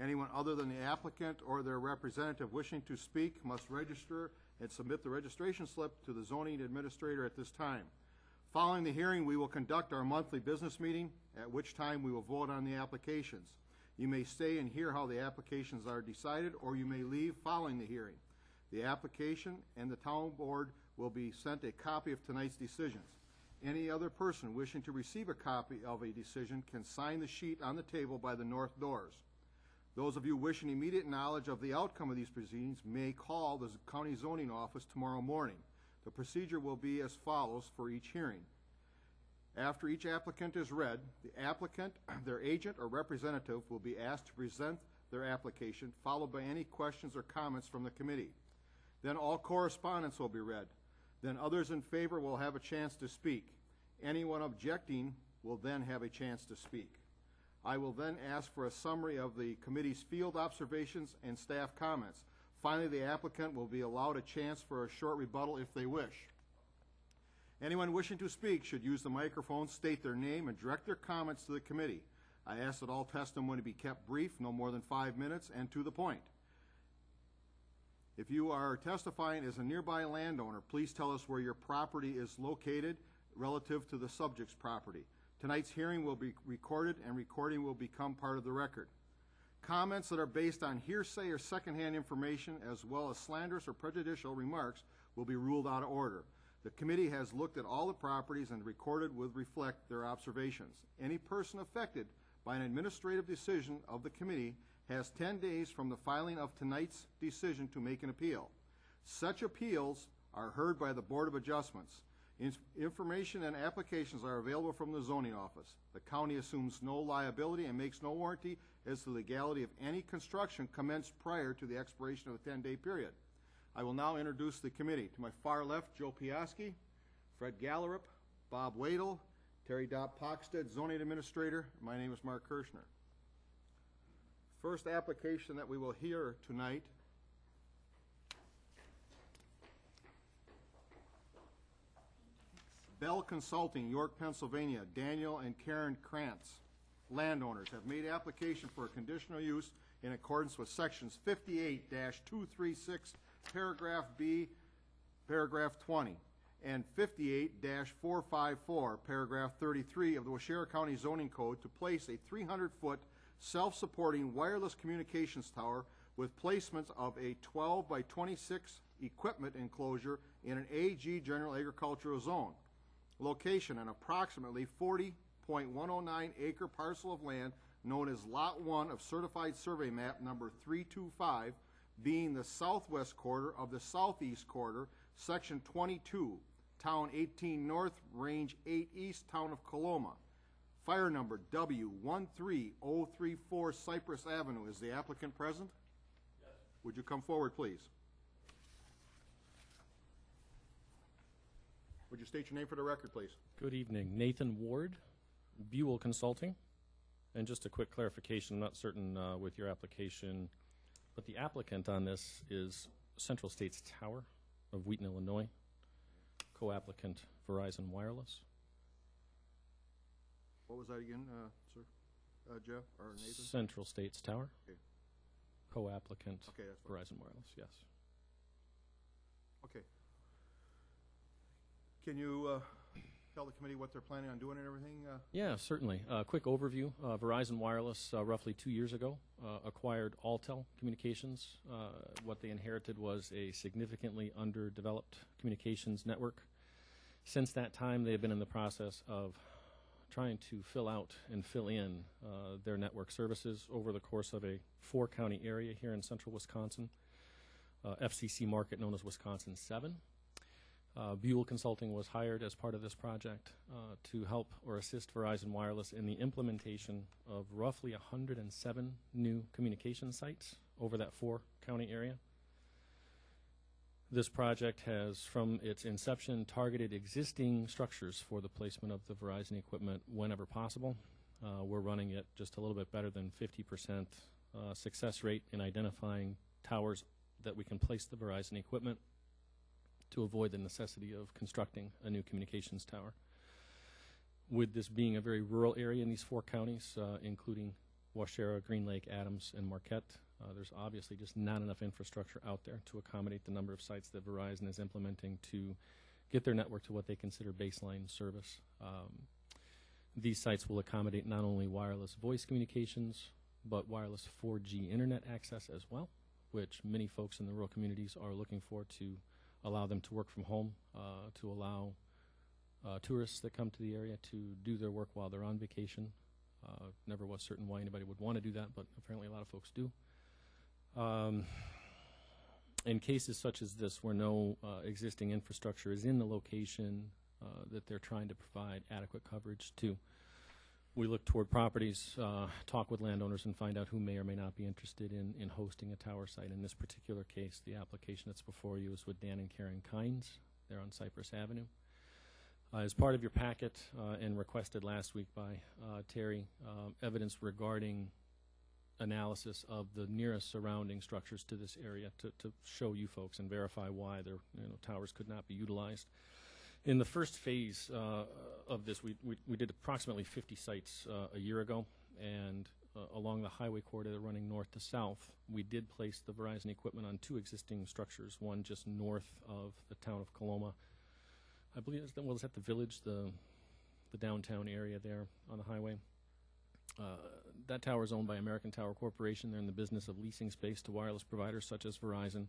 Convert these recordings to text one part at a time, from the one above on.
Anyone other than the applicant or their representative wishing to speak must register and submit the registration slip to the zoning administrator at this time. Following the hearing, we will conduct our monthly business meeting, at which time we will vote on the applications. You may stay and hear how the applications are decided, or you may leave following the hearing. The application and the town board will be sent a copy of tonight's decisions. Any other person wishing to receive a copy of a decision can sign the sheet on the table by the north doors. Those of you wishing immediate knowledge of the outcome of these proceedings may call the county zoning office tomorrow morning. The procedure will be as follows for each hearing. After each applicant is read, the applicant, their agent, or representative will be asked to present their application, followed by any questions or comments from the committee. Then all correspondence will be read. Then others in favor will have a chance to speak. Anyone objecting will then have a chance to speak. I will then ask for a summary of the committee's field observations and staff comments. Finally, the applicant will be allowed a chance for a short rebuttal if they wish. Anyone wishing to speak should use the microphone, state their name, and direct their comments to the committee. I ask that all testimony be kept brief, no more than 5 minutes, and to the point. If you are testifying as a nearby landowner, please tell us where your property is located relative to the subject's property. Tonight's hearing will be recorded, and recording will become part of the record. Comments that are based on hearsay or secondhand information, as well as slanderous or prejudicial remarks, will be ruled out of order. The committee has looked at all the properties and recorded will reflect their observations. Any person affected by an administrative decision of the committee has 10 days from the filing of tonight's decision to make an appeal. Such appeals are heard by the Board of Adjustments. Information and applications are available from the zoning office. The county assumes no liability and makes no warranty as to the legality of any construction commenced prior to the expiration of a 10-day period. I will now introduce the committee. To my far left, Joe Piaski, Fred Gallerup, Bob Wadle, Terry Dopp-Pockstead, zoning administrator. My name is Mark Kirschner. First application that we will hear tonight Bell Consulting, York, Pennsylvania. Daniel and Karen Krantz, landowners, have made application for a conditional use in accordance with sections 58-236, paragraph B, paragraph 20, and 58-454, paragraph 33 of the Waushara County Zoning Code to place a 300-foot self-supporting wireless communications tower with placements of a 12 by 26 equipment enclosure in an AG General Agricultural Zone. Location: an approximately 40.109 acre parcel of land known as Lot 1 of Certified Survey Map number 325, being the southwest quarter of the southeast quarter, section 22, town 18 north, range 8 east, town of Coloma. Fire number W13034 Cypress Avenue. Is the applicant present? Yes. Would you come forward, please? Would you state your name for the record, please? Good evening. Nathan Ward, Buell Consulting. And just a quick clarification, I'm not certain with your application, but the applicant on this is Central States Tower of Wheaton, Illinois, co-applicant Verizon Wireless. What was that again, sir? Jeff or Nathan? Central States Tower, okay. Co-applicant okay, that's fine. Verizon Wireless, yes. Okay. Can you tell the committee what they're planning on doing and everything? Yeah, certainly. Quick overview. Verizon Wireless, roughly 2 years ago, acquired Alltel Communications. What they inherited was a significantly underdeveloped communications network. Since that time, they've been in the process of trying to fill out and fill in their network services over the course of a 4-county area here in central Wisconsin, FCC market known as Wisconsin 7. Buell Consulting was hired as part of this project to help or assist Verizon Wireless in the implementation of roughly 107 new communication sites over that 4-county area. This project has, from its inception, targeted existing structures for the placement of the Verizon equipment whenever possible. We're running at just a little bit better than 50% success rate in identifying towers that we can place the Verizon equipment to avoid the necessity of constructing a new communications tower. With this being a very rural area in these 4 counties, including Waushara, Green Lake, Adams, and Marquette. There's obviously just not enough infrastructure out there to accommodate the number of sites that Verizon is implementing to get their network to what they consider baseline service. These sites will accommodate not only wireless voice communications, but wireless 4G internet access as well, which many folks in the rural communities are looking for to allow them to work from home, to allow tourists that come to the area to do their work while they're on vacation. Never was certain why anybody would want to do that, but apparently a lot of folks do. In cases such as this, where no existing infrastructure is in the location that they're trying to provide adequate coverage to, we look toward properties, talk with landowners, and find out who may or may not be interested in hosting a tower site. In this particular case, the application that's before you is with Dan and Karen Kynes. They're on Cypress Avenue. As part of your packet and requested last week by Terry, evidence regarding analysis of the nearest surrounding structures to this area to show you folks and verify why their towers could not be utilized. In the first phase of this, we did approximately 50 sites a year ago, and along the highway corridor running north to south, we did place the Verizon equipment on 2 existing structures, one just north of the town of Coloma. I believe it's at the village, the downtown area there on the highway. That tower is owned by American Tower Corporation. They're in the business of leasing space to wireless providers such as Verizon.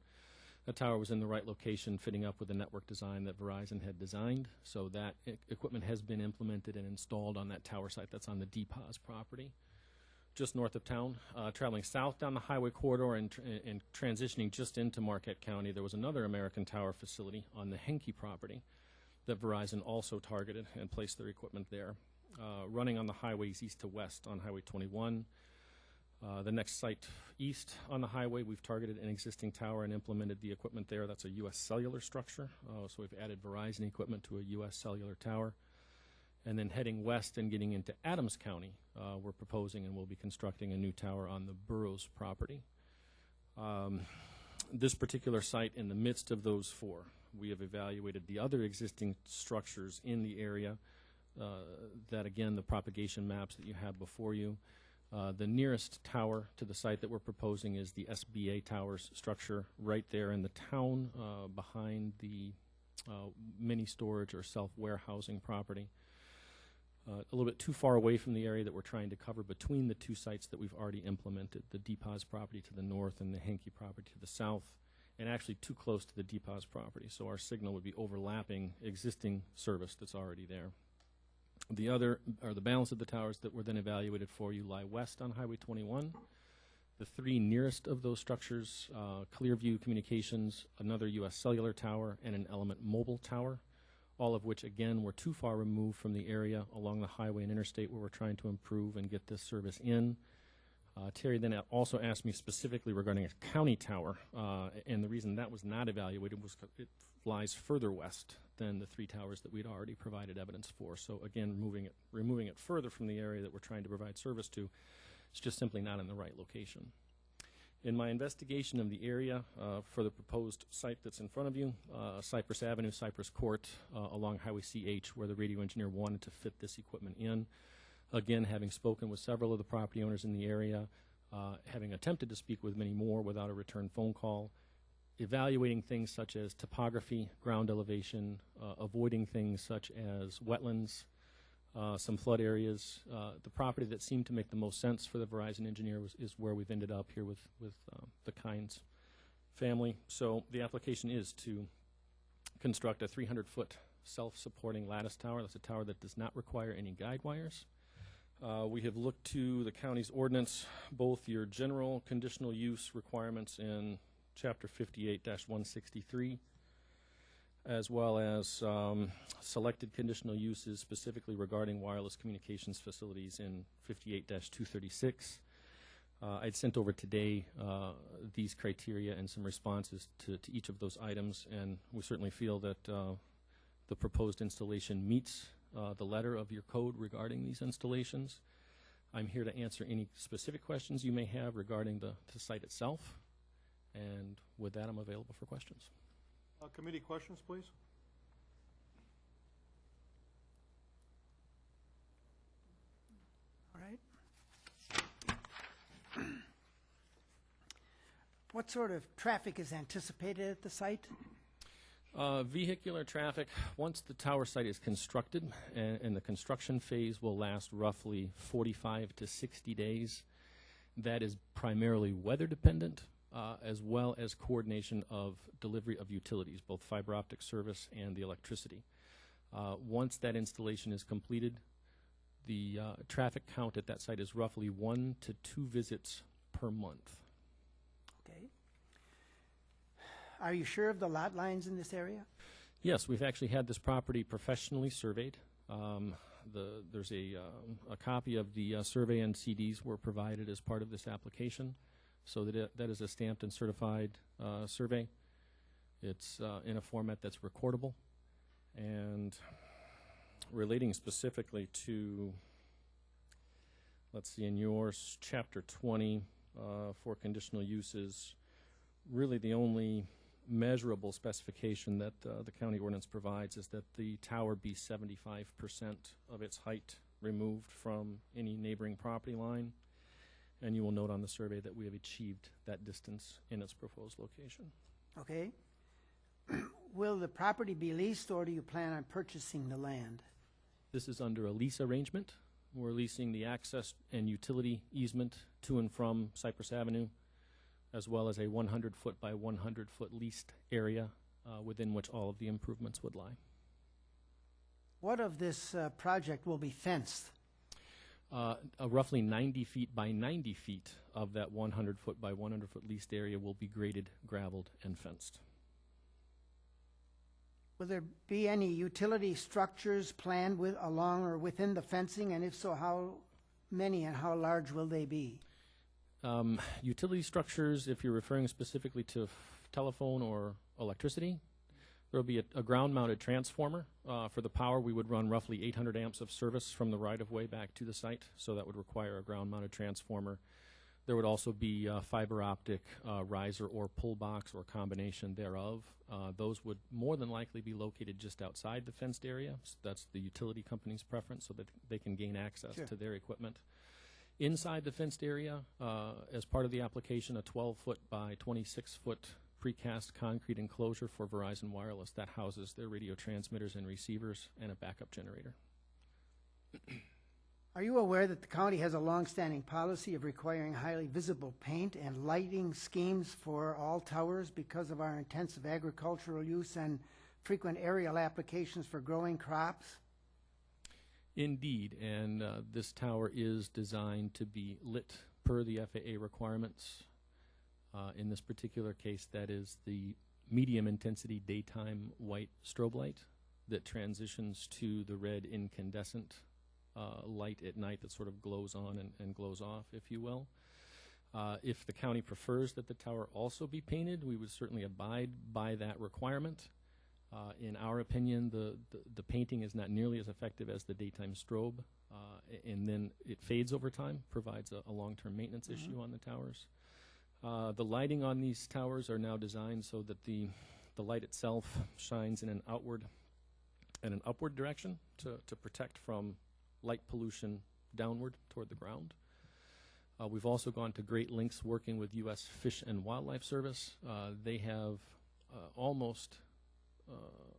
That tower was in the right location, fitting up with the network design that Verizon had designed. So that equipment has been implemented and installed on that tower site that's on the DPOS property. Just north of town, traveling south down the highway corridor and transitioning just into Marquette County, there was another American Tower facility on the Henke property that Verizon also targeted and placed their equipment there. Running on the highways east to west on Highway 21. The next site east on the highway, we've targeted an existing tower and implemented the equipment there. That's a U.S. cellular structure. So we've added Verizon equipment to a U.S. cellular tower. And then heading west and getting into Adams County, we're proposing and we'll be constructing a new tower on the Burroughs property. This particular site, in the midst of those 4, we have evaluated the other existing structures in the area. That, again, the propagation maps that you have before you. The nearest tower to the site that we're proposing is the SBA Towers structure right there in the town behind the mini storage or self-warehousing property. A little bit too far away from the area that we're trying to cover between the 2 sites that we've already implemented, the DPOS property to the north and the Henke property to the south, and actually too close to the DPOS property. So our signal would be overlapping existing service that's already there. The other, or the balance of the towers that were then evaluated for you, lie west on Highway 21. The 3 nearest of those structures, Clearview Communications, another U.S. cellular tower, and an Element mobile tower, all of which, again, were too far removed from the area along the highway and interstate where we're trying to improve and get this service in. Terry then also asked me specifically regarding a county tower, and the reason that was not evaluated was it lies further west than the 3 towers that we'd already provided evidence for. So again, removing it further from the area that we're trying to provide service to, it's just simply not in the right location. In my investigation of the area for the proposed site that's in front of you, Cypress Avenue, Cypress Court, along Highway CH, where the radio engineer wanted to fit this equipment in. Again, having spoken with several of the property owners in the area, having attempted to speak with many more without a return phone call, evaluating things such as topography, ground elevation, avoiding things such as wetlands, some flood areas. The property that seemed to make the most sense for the Verizon engineer is where we've ended up here with the Kynes family. So the application is to construct a 300-foot self-supporting lattice tower. That's a tower that does not require any guide wires. We have looked to the county's ordinance, both your general conditional use requirements in Chapter 58-163, as well as selected conditional uses specifically regarding wireless communications facilities in 58-236. I'd sent over today these criteria and some responses to each of those items, and we certainly feel that the proposed installation meets the letter of your code regarding these installations. I'm here to answer any specific questions you may have regarding the site itself, and with that, I'm available for questions. Committee questions, please. All right. What sort of traffic is anticipated at the site? Vehicular traffic, once the tower site is constructed, and the construction phase will last roughly 45 to 60 days, that is primarily weather dependent, as well as coordination of delivery of utilities, both fiber optic service and the electricity. Once that installation is completed, the traffic count at that site is roughly 1 to 2 visits per month. Okay. Are you sure of the lot lines in this area? Yes, we've actually had this property professionally surveyed. There's a copy of the survey, and CDs were provided as part of this application, so that is a stamped and certified survey. It's in a format that's recordable, and relating specifically to, let's see, in yours, Chapter 20 for conditional uses, really the only measurable specification that the county ordinance provides is that the tower be 75% of its height removed from any neighboring property line. And you will note on the survey that we have achieved that distance in its proposed location. Okay. Will the property be leased, or do you plan on purchasing the land? This is under a lease arrangement. We're leasing the access and utility easement to and from Cypress Avenue, as well as a 100-foot by 100-foot leased area within which all of the improvements would lie. What of this project will be fenced? Roughly 90 feet by 90 feet of that 100-foot by 100-foot leased area will be graded, gravelled, and fenced. Will there be any utility structures planned along or within the fencing, and if so, how many and how large will they be? Utility structures, if you're referring specifically to telephone or electricity, there will be a ground-mounted transformer. For the power, we would run roughly 800 amps of service from the right-of-way back to the site, so that would require a ground-mounted transformer. There would also be fiber optic riser or pull box or combination thereof. Those would more than likely be located just outside the fenced area. So that's the utility company's preference, so that they can gain access Sure. to their equipment. Inside the fenced area, as part of the application, a 12-foot by 26-foot precast concrete enclosure for Verizon Wireless that houses their radio transmitters and receivers and a backup generator. Are you aware that the county has a long-standing policy of requiring highly visible paint and lighting schemes for all towers because of our intensive agricultural use and frequent aerial applications for growing crops? Indeed, and this tower is designed to be lit per the FAA requirements. In this particular case, that is the medium intensity daytime white strobe light that transitions to the red incandescent light at night that sort of glows on and glows off, if you will. If the county prefers that the tower also be painted, we would certainly abide by that requirement. In our opinion, the painting is not nearly as effective as the daytime strobe, and then it fades over time, provides a long-term maintenance issue on the towers. The lighting on these towers are now designed so that the light itself shines in an upward direction to protect from light pollution downward toward the ground. We've also gone to great lengths working with U.S. Fish and Wildlife Service. They have almost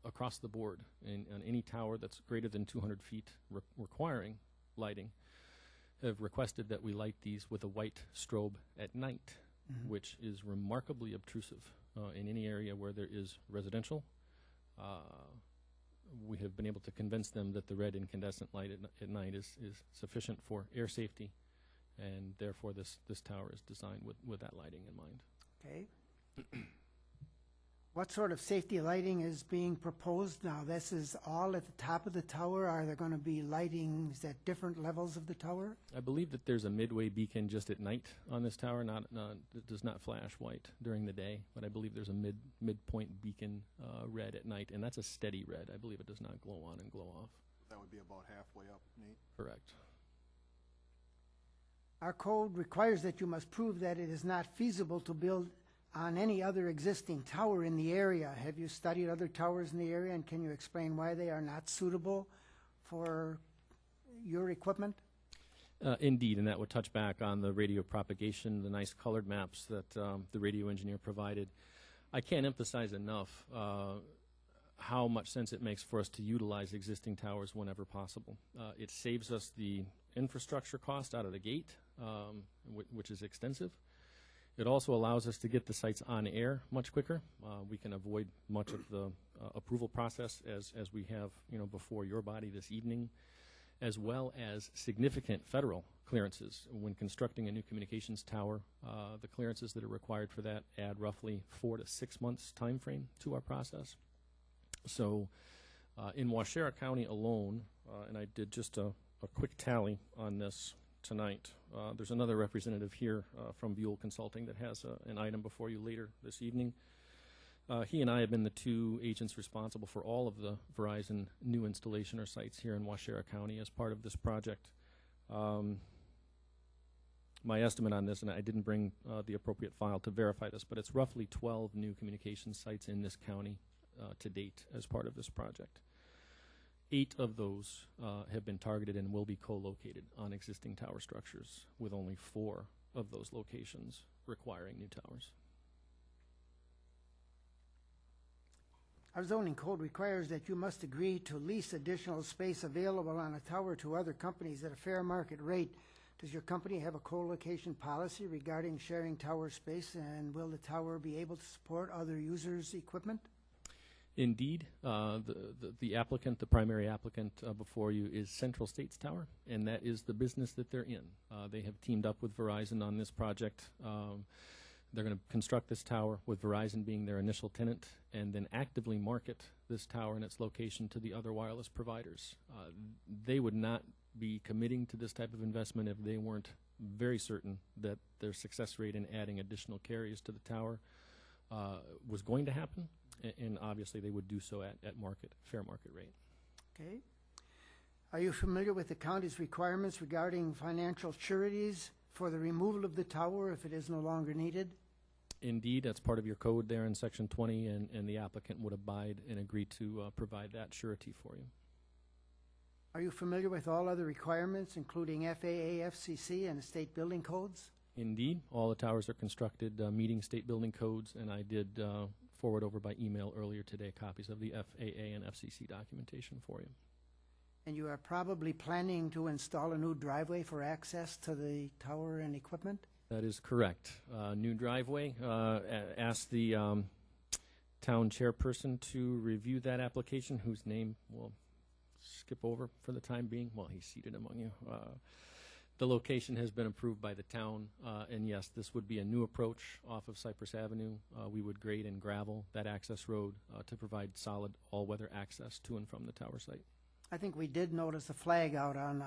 across the board on any tower that's greater than 200 feet requiring lighting, have requested that we light these with a white strobe at night, which is remarkably obtrusive in any area where there is residential. We have been able to convince them that the red incandescent light at night is sufficient for air safety, and therefore this tower is designed with that lighting in mind. Okay. What sort of safety lighting is being proposed now? This is all at the top of the tower. Are there going to be lightings at different levels of the tower? I believe that there's a midway beacon just at night on this tower. It does not flash white during the day, but I believe there's a midpoint beacon red at night, and that's a steady red. I believe it does not glow on and glow off. That would be about halfway up, Nate. Correct. Our code requires that you must prove that it is not feasible to build on any other existing tower in the area. Have you studied other towers in the area, and can you explain why they are not suitable for your equipment? Indeed, and that would touch back on the radio propagation, the nice colored maps that the radio engineer provided. I can't emphasize enough how much sense it makes for us to utilize existing towers whenever possible. It saves us the infrastructure cost out of the gate, which is extensive. It also allows us to get the sites on air much quicker. We can avoid much of the approval process as we have, before your body this evening, as well as significant federal clearances. When constructing a new communications tower, the clearances that are required for that add roughly 4 to 6 months time frame to our process. So in Waushara County alone, and I did just a quick tally on this tonight, there's another representative here from Buell Consulting that has an item before you later this evening. He and I have been the two agents responsible for all of the Verizon new installation or sites here in Waushara County as part of this project. My estimate on this, and I didn't bring the appropriate file to verify this, but it's roughly 12 new communications sites in this county to date as part of this project. 8 of those have been targeted and will be co-located on existing tower structures, with only 4 of those locations requiring new towers. Our zoning code requires that you must agree to lease additional space available on a tower to other companies at a fair market rate. Does your company have a co-location policy regarding sharing tower space, and will the tower be able to support other users' equipment? Indeed, the applicant, the primary applicant before you is Central States Tower, and that is the business that they're in. They have teamed up with Verizon on this project. They're going to construct this tower with Verizon being their initial tenant and then actively market this tower and its location to the other wireless providers. They would not be committing to this type of investment if they weren't very certain that their success rate in adding additional carriers to the tower was going to happen, and obviously they would do so at fair market rate. Okay. Are you familiar with the county's requirements regarding financial sureties for the removal of the tower if it is no longer needed? Indeed, that's part of your code there in Section 20, and the applicant would abide and agree to provide that surety for you. Are you familiar with all other requirements, including FAA, FCC, and state building codes? Indeed, all the towers are constructed meeting state building codes, and I did forward over by email earlier today copies of the FAA and FCC documentation for you. And you are probably planning to install a new driveway for access to the tower and equipment? That is correct. New driveway. Asked the town chairperson to review that application, whose name we'll skip over for the time being. Well, he's seated among you. The location has been approved by the town, and yes, this would be a new approach off of Cypress Avenue. We would grade and gravel that access road to provide solid all-weather access to and from the tower site. I think we did notice a flag out on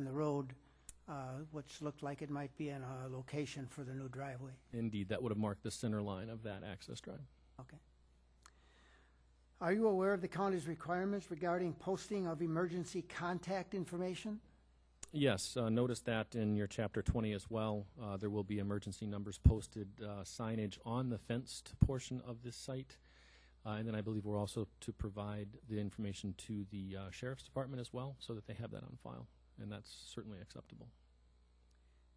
the road, which looked like it might be in a location for the new driveway. Indeed, that would have marked the center line of that access drive. Okay. Are you aware of the county's requirements regarding posting of emergency contact information? Yes, notice that in your Chapter 20 as well. There will be emergency numbers posted, signage on the fenced portion of this site. And then I believe we're also to provide the information to the Sheriff's Department as well, so that they have that on file, and that's certainly acceptable.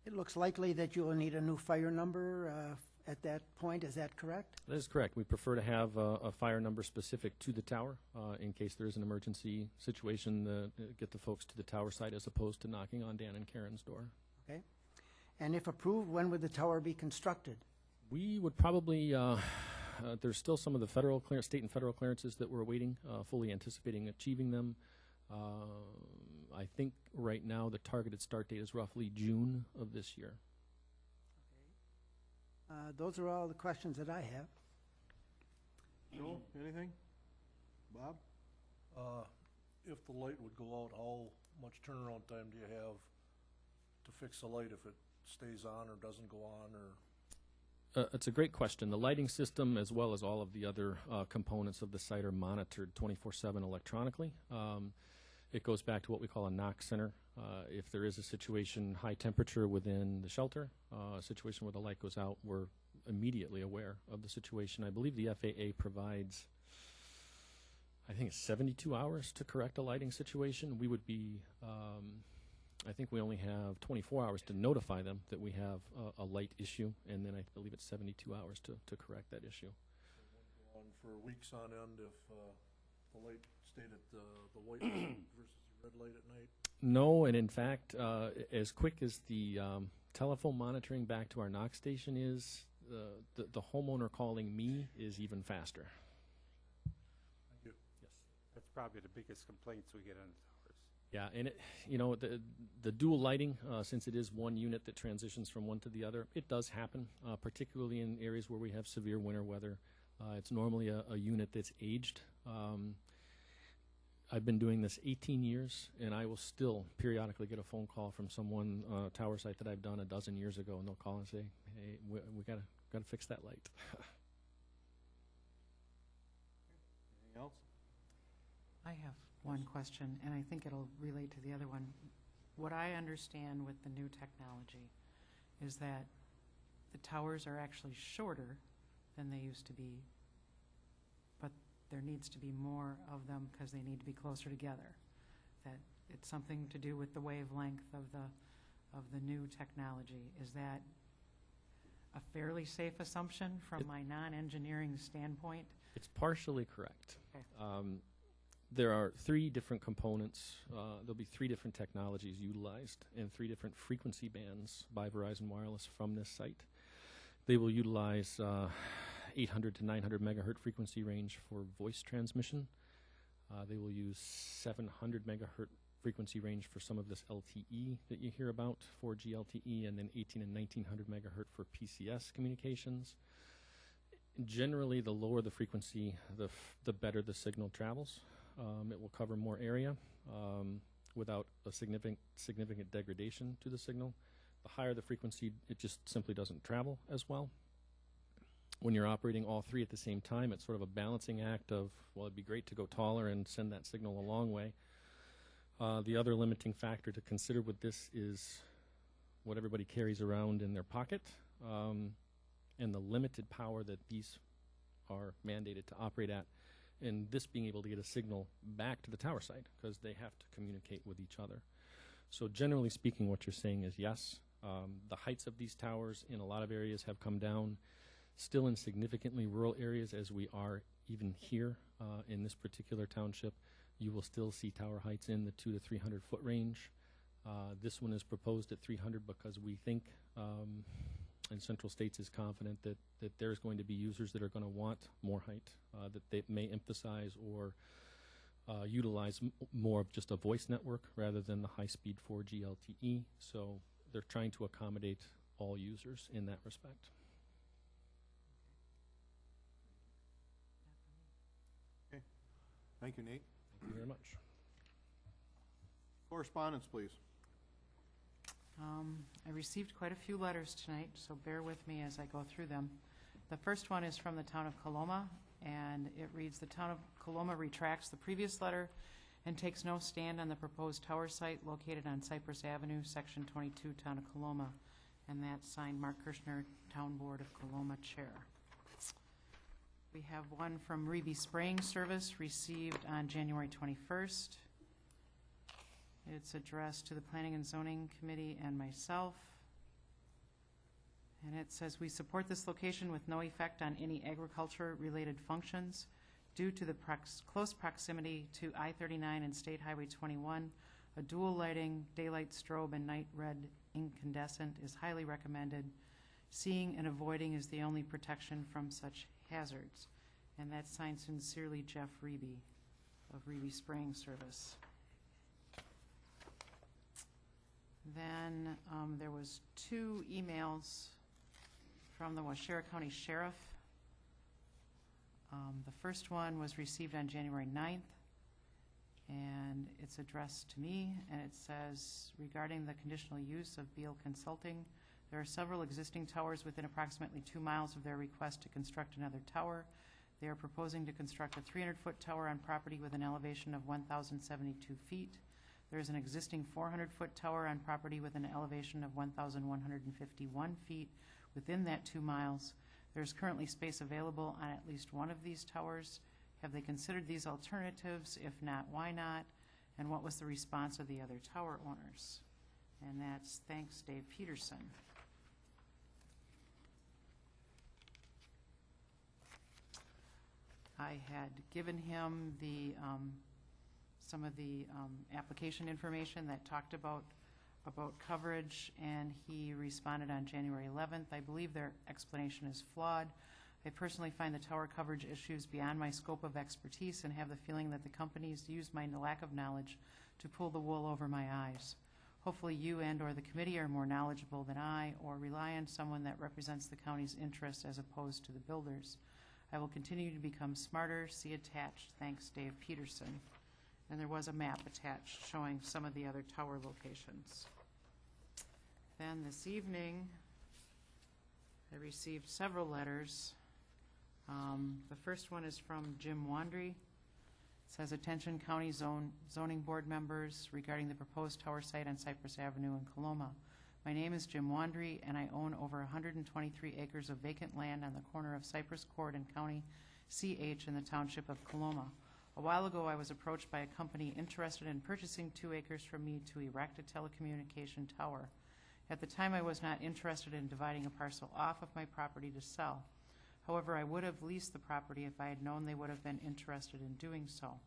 It looks likely that you will need a new fire number at that point. Is that correct? That is correct. We prefer to have a fire number specific to the tower in case there is an emergency situation, get the folks to the tower site as opposed to knocking on Dan and Karen's door. Okay. And if approved, when would the tower be constructed? We would probably... there's still some of the federal state and federal clearances that we're awaiting, fully anticipating achieving them. I think right now the targeted start date is roughly June of this year. Those are all the questions that I have. Joel, anything? Bob? If the light would go out, how much turnaround time do you have to fix the light if it stays on or doesn't go on, or? It's a great question. The lighting system, as well as all of the other components of the site, are monitored 24/7 electronically. It goes back to what we call a knock center. If there is a situation, high temperature within the shelter, a situation where the light goes out, we're immediately aware of the situation. I believe the FAA provides, I think it's 72 hours to correct a lighting situation. We would be I think we only have 24 hours to notify them that we have a light issue, and then I believe it's 72 hours to correct that issue. Go on for weeks on end if the light stayed at the white light versus the red light at night. No, and in fact, as quick as the telephone monitoring back to our Knox station is, the homeowner calling me is even faster. Thank you. Yes. That's probably the biggest complaints we get on the towers. Yeah, and the dual lighting, since it is one unit that transitions from one to the other, it does happen, particularly in areas where we have severe winter weather. It's normally a unit that's aged. I've been doing this 18 years, and I will still periodically get a phone call from someone on a tower site that I've done a dozen years ago, and they'll call and say, "Hey, we gotta fix that light." Anything else? I have one question, and I think it'll relate to the other one. What I understand with the new technology is that the towers are actually shorter than they used to be, but there needs to be more of them because they need to be closer together. That it's something to do with the wavelength of the new technology. Is that a fairly safe assumption from my non-engineering standpoint? It's partially correct. Okay. There are three different components. There'll be three different technologies utilized and three different frequency bands by Verizon Wireless from this site. They will utilize 800 to 900 megahertz frequency range for voice transmission. They will use 700 megahertz frequency range for some of this LTE that you hear about, 4G LTE, and then 18 and 1900 megahertz for PCS communications. Generally, the lower the frequency, the better the signal travels. It will cover more area without a significant degradation to the signal. The higher the frequency, it just simply doesn't travel as well. When you're operating all three at the same time, it's sort of a balancing act of, well, it'd be great to go taller and send that signal a long way. The other limiting factor to consider with this is what everybody carries around in their pocket and the limited power that these are mandated to operate at, and this being able to get a signal back to the tower site because they have to communicate with each other. So generally speaking, what you're saying is yes, the heights of these towers in a lot of areas have come down, still in significantly rural areas as we are even here in this particular township. You will still see tower heights in the 200 to 300 foot range. This one is proposed at 300 because we think, and Central States is confident that there's going to be users that are going to want more height, that they may emphasize or utilize more of just a voice network rather than the high-speed 4G LTE. So they're trying to accommodate all users in that respect. Okay. Thank you, Nate. Thank you very much. Correspondence, please. I received quite a few letters tonight, so bear with me as I go through them. The first one is from the town of Coloma, and it reads, "The town of Coloma retracts the previous letter and takes no stand on the proposed tower site located on Cypress Avenue, Section 22, Town of Coloma." And that's signed Mark Kirschner, Town Board of Coloma Chair. We have one from Reby Spraying Service received on January 21st. It's addressed to the Planning and Zoning Committee and myself. And it says, "We support this location with no effect on any agriculture-related functions. Due to the close proximity to I-39 and State Highway 21, a dual lighting, daylight strobe, and night red incandescent is highly recommended. Seeing and avoiding is the only protection from such hazards." And that's signed sincerely Jeff Reby of Reby Spraying Service. Then there was 2 emails from the Waushara County Sheriff. The first one was received on January 9th, and it's addressed to me, and it says, "Regarding the conditional use of Beal Consulting, there are several existing towers within approximately 2 miles of their request to construct another tower. They are proposing to construct a 300-foot tower on property with an elevation of 1,072 feet. There is an existing 400-foot tower on property with an elevation of 1,151 feet within that 2 miles. There is currently space available on at least one of these towers. Have they considered these alternatives? If not, why not? And what was the response of the other tower owners?" And that's thanks Dave Peterson. I had given him the, some of the application information that talked about coverage, and he responded on January 11th. I believe their explanation is flawed. I personally find the tower coverage issues beyond my scope of expertise and have the feeling that the companies use my lack of knowledge to pull the wool over my eyes. Hopefully you and/or the committee are more knowledgeable than I, or rely on someone that represents the county's interests as opposed to the builders. I will continue to become smarter. See attached. Thanks, Dave Peterson. And there was a map attached showing some of the other tower locations. Then this evening, I received several letters. The first one is from Jim Wandry. It says, "Attention County Zoning Board members regarding the proposed tower site on Cypress Avenue in Coloma. My name is Jim Wandry, and I own over 123 acres of vacant land on the corner of Cypress Court and County CH in the township of Coloma. A while ago, I was approached by a company interested in purchasing 2 acres from me to erect a telecommunication tower. At the time, I was not interested in dividing a parcel off of my property to sell. However, I would have leased the property if I had known they would have been interested in doing so.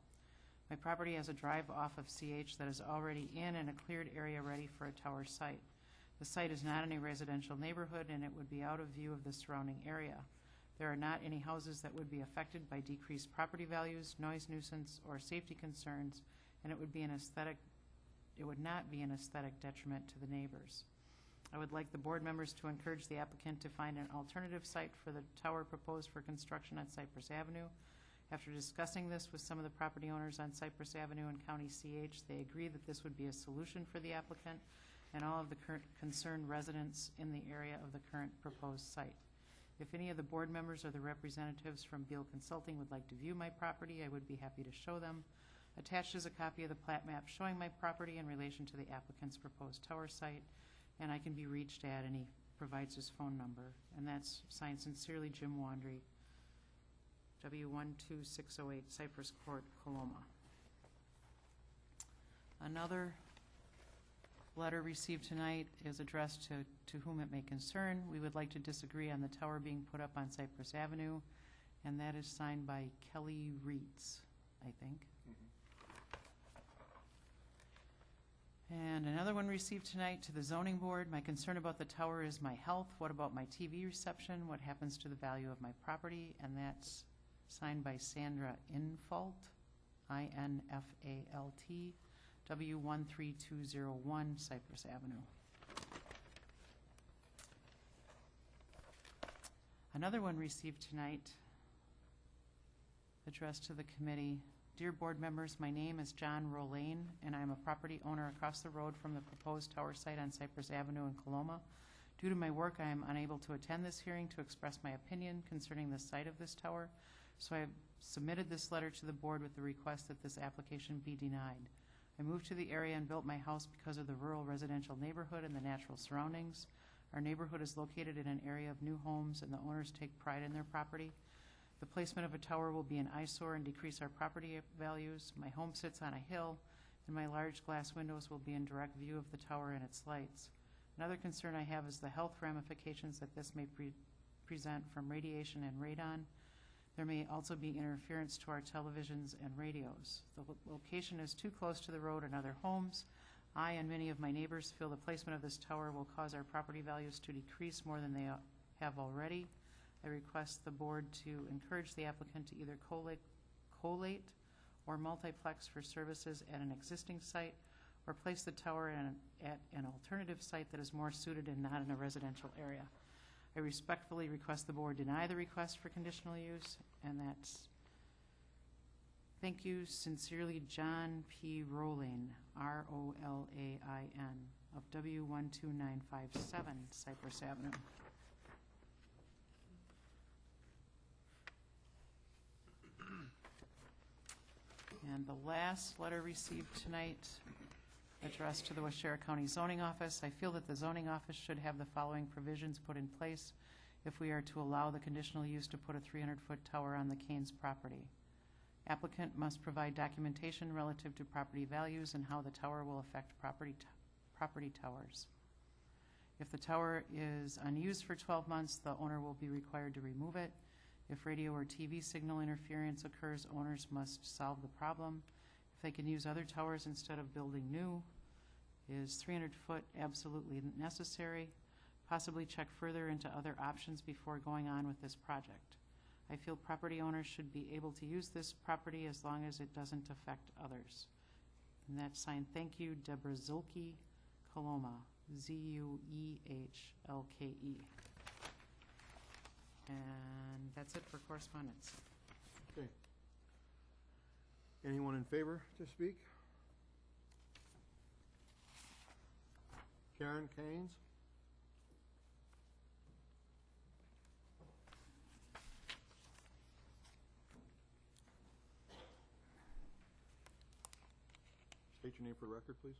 My property has a drive off of CH that is already in and a cleared area ready for a tower site. The site is not in a residential neighborhood, and it would be out of view of the surrounding area. There are not any houses that would be affected by decreased property values, noise nuisance, or safety concerns, and it would not be an aesthetic detriment to the neighbors. I would like the board members to encourage the applicant to find an alternative site for the tower proposed for construction on Cypress Avenue. After discussing this with some of the property owners on Cypress Avenue and County CH, they agree that this would be a solution for the applicant and all of the current concerned residents in the area of the current proposed site. If any of the board members or the representatives from Beal Consulting would like to view my property, I would be happy to show them. Attached is a copy of the plat map showing my property in relation to the applicant's proposed tower site, and I can be reached at, and he provides his phone number. And that's signed sincerely, Jim Wandry, W12608 Cypress Court, Coloma. Another letter received tonight is addressed to whom it may concern. We would like to disagree on the tower being put up on Cypress Avenue, and that is signed by Kelly Reitz, I think. And another one received tonight to the zoning board. My concern about the tower is my health. What about my TV reception? What happens to the value of my property? And that's signed by Sandra Infalt, INFALT, W13201 Cypress Avenue. Another one received tonight, addressed to the committee. Dear board members, my name is John Rolane, and I am a property owner across the road from the proposed tower site on Cypress Avenue in Coloma. Due to my work, I am unable to attend this hearing to express my opinion concerning the site of this tower, so I have submitted this letter to the board with the request that this application be denied. I moved to the area and built my house because of the rural residential neighborhood and the natural surroundings. Our neighborhood is located in an area of new homes, and the owners take pride in their property. The placement of a tower will be an eyesore and decrease our property values. My home sits on a hill, and my large glass windows will be in direct view of the tower and its lights. Another concern I have is the health ramifications that this may present from radiation and radon. There may also be interference to our televisions and radios. The location is too close to the road and other homes. I and many of my neighbors feel the placement of this tower will cause our property values to decrease more than they have already. I request the board to encourage the applicant to either collate or multiplex for services at an existing site, or place the tower at an alternative site that is more suited and not in a residential area. I respectfully request the board deny the request for conditional use, and that's, thank you sincerely, John P. Rolane, Rolain, of W12957 Cypress Avenue. And the last letter received tonight, addressed to the Waushara County Zoning Office. I feel that the Zoning Office should have the following provisions put in place if we are to allow the conditional use to put a 300-foot tower on the Canes property. Applicant must provide documentation relative to property values and how the tower will affect property property towers. If the tower is unused for 12 months, the owner will be required to remove it. If radio or TV signal interference occurs, owners must solve the problem. If they can use other towers instead of building new, is 300 foot absolutely necessary? Possibly check further into other options before going on with this project. I feel property owners should be able to use this property as long as it doesn't affect others. And that's signed, thank you, Deborah Zulke, Coloma, Zuehlke. And that's it for correspondence. Okay. Anyone in favor to speak? Karen Keynes? State your name for the record, please.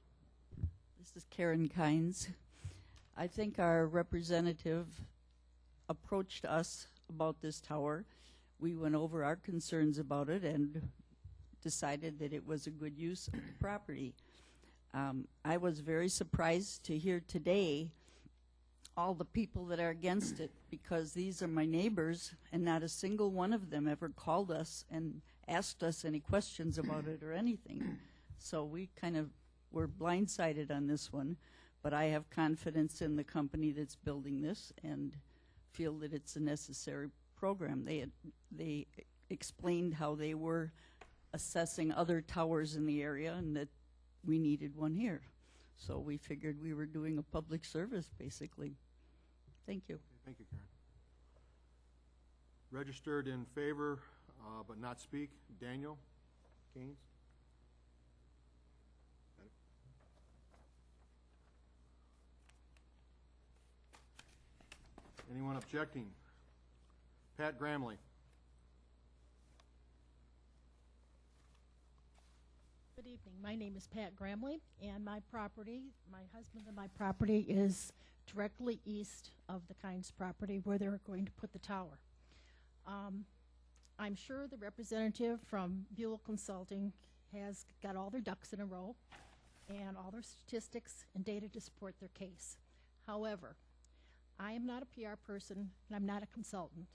This is Karen Kynes. I think our representative approached us about this tower. We went over our concerns about it and decided that it was a good use of the property. I was very surprised to hear today all the people that are against it, because these are my neighbors and not a single one of them ever called us and asked us any questions about it or anything. So we kind of were blindsided on this one, but I have confidence in the company that's building this and feel that it's a necessary program. They explained how they were assessing other towers in the area and that we needed one here. So we figured we were doing a public service, basically. Thank you. Okay, thank you, Karen. Registered in favor but not speak, Daniel Keynes? Anyone objecting? Pat Gramley. Good evening. My name is Pat Gramley, and my husband and my property is directly east of the Kynes property where they're going to put the tower. I'm sure the representative from Buell Consulting has got all their ducks in a row and all their statistics and data to support their case. However, I am not a PR person and I'm not a consultant.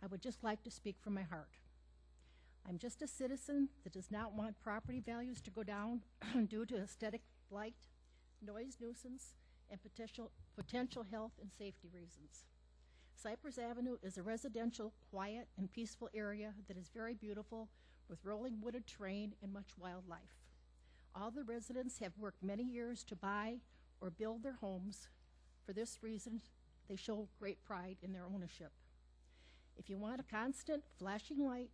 I would just like to speak from my heart. I'm just a citizen that does not want property values to go down due to aesthetic blight, noise nuisance, and potential health and safety reasons. Cypress Avenue is a residential, quiet, and peaceful area that is very beautiful with rolling wooded terrain and much wildlife. All the residents have worked many years to buy or build their homes. For this reason, they show great pride in their ownership. If you want a constant flashing light,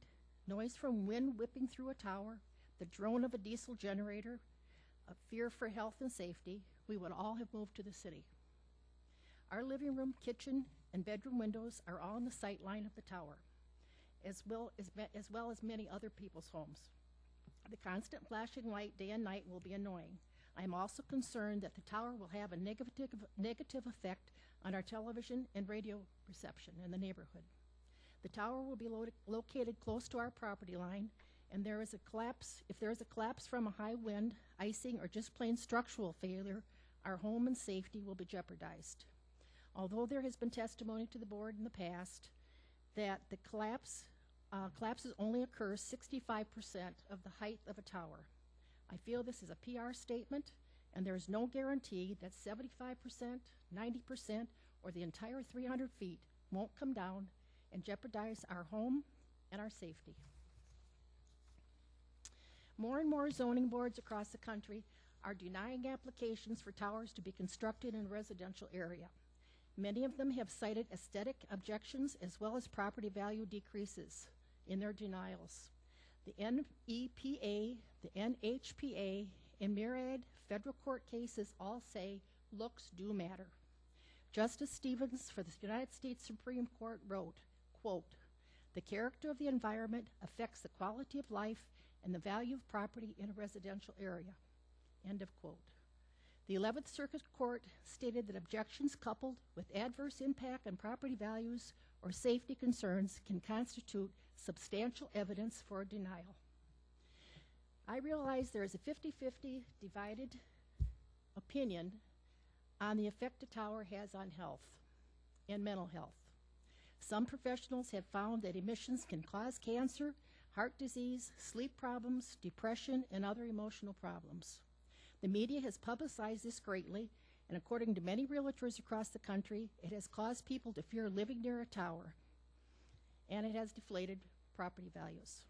noise from wind whipping through a tower, the drone of a diesel generator, a fear for health and safety, we would all have moved to the city. Our living room, kitchen, and bedroom windows are all on the sight line of the tower, as well as many other people's homes. The constant flashing light day and night will be annoying. I am also concerned that the tower will have a negative effect on our television and radio reception in the neighborhood. The tower will be located close to our property line, and if there is a collapse from a high wind, icing, or just plain structural failure, our home and safety will be jeopardized. Although there has been testimony to the board in the past that the collapses only occur 65% of the height of a tower, I feel this is a PR statement, and there is no guarantee that 75%, 90%, or the entire 300 feet won't come down and jeopardize our home and our safety. More and more zoning boards across the country are denying applications for towers to be constructed in a residential area. Many of them have cited aesthetic objections as well as property value decreases in their denials. The NEPA, the NHPA, and myriad federal court cases all say looks do matter. Justice Stevens for the United States Supreme Court wrote, quote, "The character of the environment affects the quality of life and the value of property in a residential area," end of quote. The 11th Circuit Court stated that objections coupled with adverse impact on property values or safety concerns can constitute substantial evidence for a denial. I realize there is a 50-50 divided opinion on the effect a tower has on health and mental health. Some professionals have found that emissions can cause cancer, heart disease, sleep problems, depression, and other emotional problems. The media has publicized this greatly, and according to many realtors across the country, it has caused people to fear living near a tower, and it has deflated property values.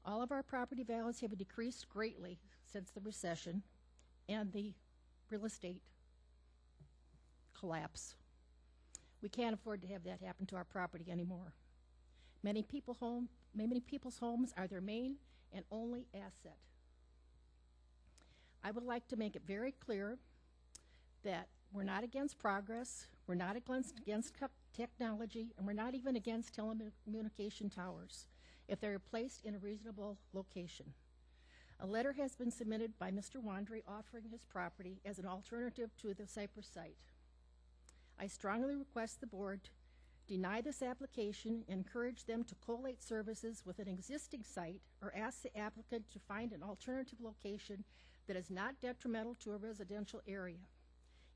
All of our property values have decreased greatly since the recession and the real estate collapse. We can't afford to have that happen to our property anymore. Many people's homes are their main and only asset. I would like to make it very clear that we're not against progress, we're not against technology, and we're not even against telecommunication towers if they're placed in a reasonable location. A letter has been submitted by Mr. Wandry offering his property as an alternative to the Cypress site. I strongly request the board deny this application and encourage them to collate services with an existing site or ask the applicant to find an alternative location that is not detrimental to a residential area.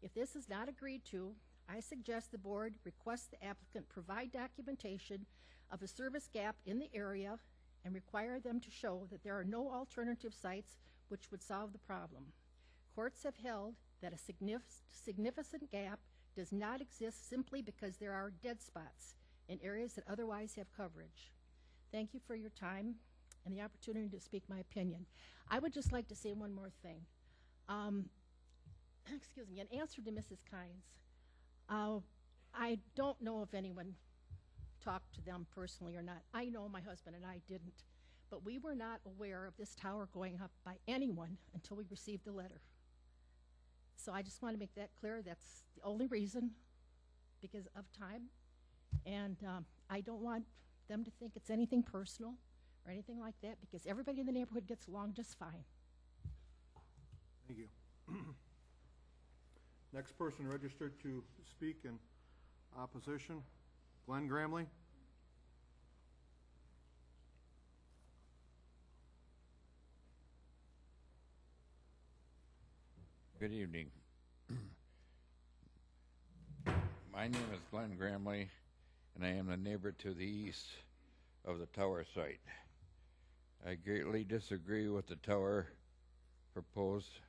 If this is not agreed to, I suggest the board request the applicant provide documentation of a service gap in the area and require them to show that there are no alternative sites which would solve the problem. Courts have held that a significant gap does not exist simply because there are dead spots in areas that otherwise have coverage. Thank you for your time and the opportunity to speak my opinion. I would just like to say one more thing. Excuse me, in answer to Mrs. Kynes, I don't know if anyone talked to them personally or not. I know my husband and I didn't, but we were not aware of this tower going up by anyone until we received the letter. So I just want to make that clear. That's the only reason, because of time. And I don't want them to think it's anything personal or anything like that, because everybody in the neighborhood gets along just fine. Thank you. Next person registered to speak in opposition, Glenn Gramley. Good evening. My name is Glenn Gramley, and I am the neighbor to the east of the tower site. I greatly disagree with the tower proposed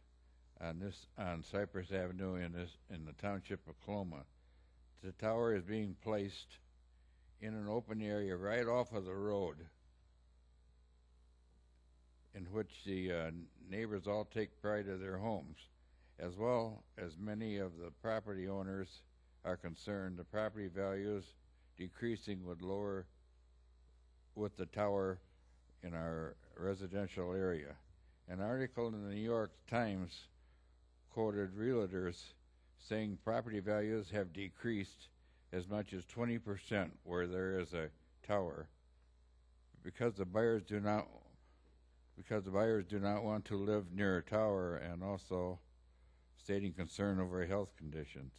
on Cypress Avenue in the township of Coloma. The tower is being placed in an open area right off of the road, in which the neighbors all take pride of their homes. As well as many of the property owners are concerned, the property values decreasing with the tower in our residential area. An article in the New York Times quoted realtors saying property values have decreased as much as 20% where there is a tower because the buyers do not want to live near a tower, and also stating concern over health conditions.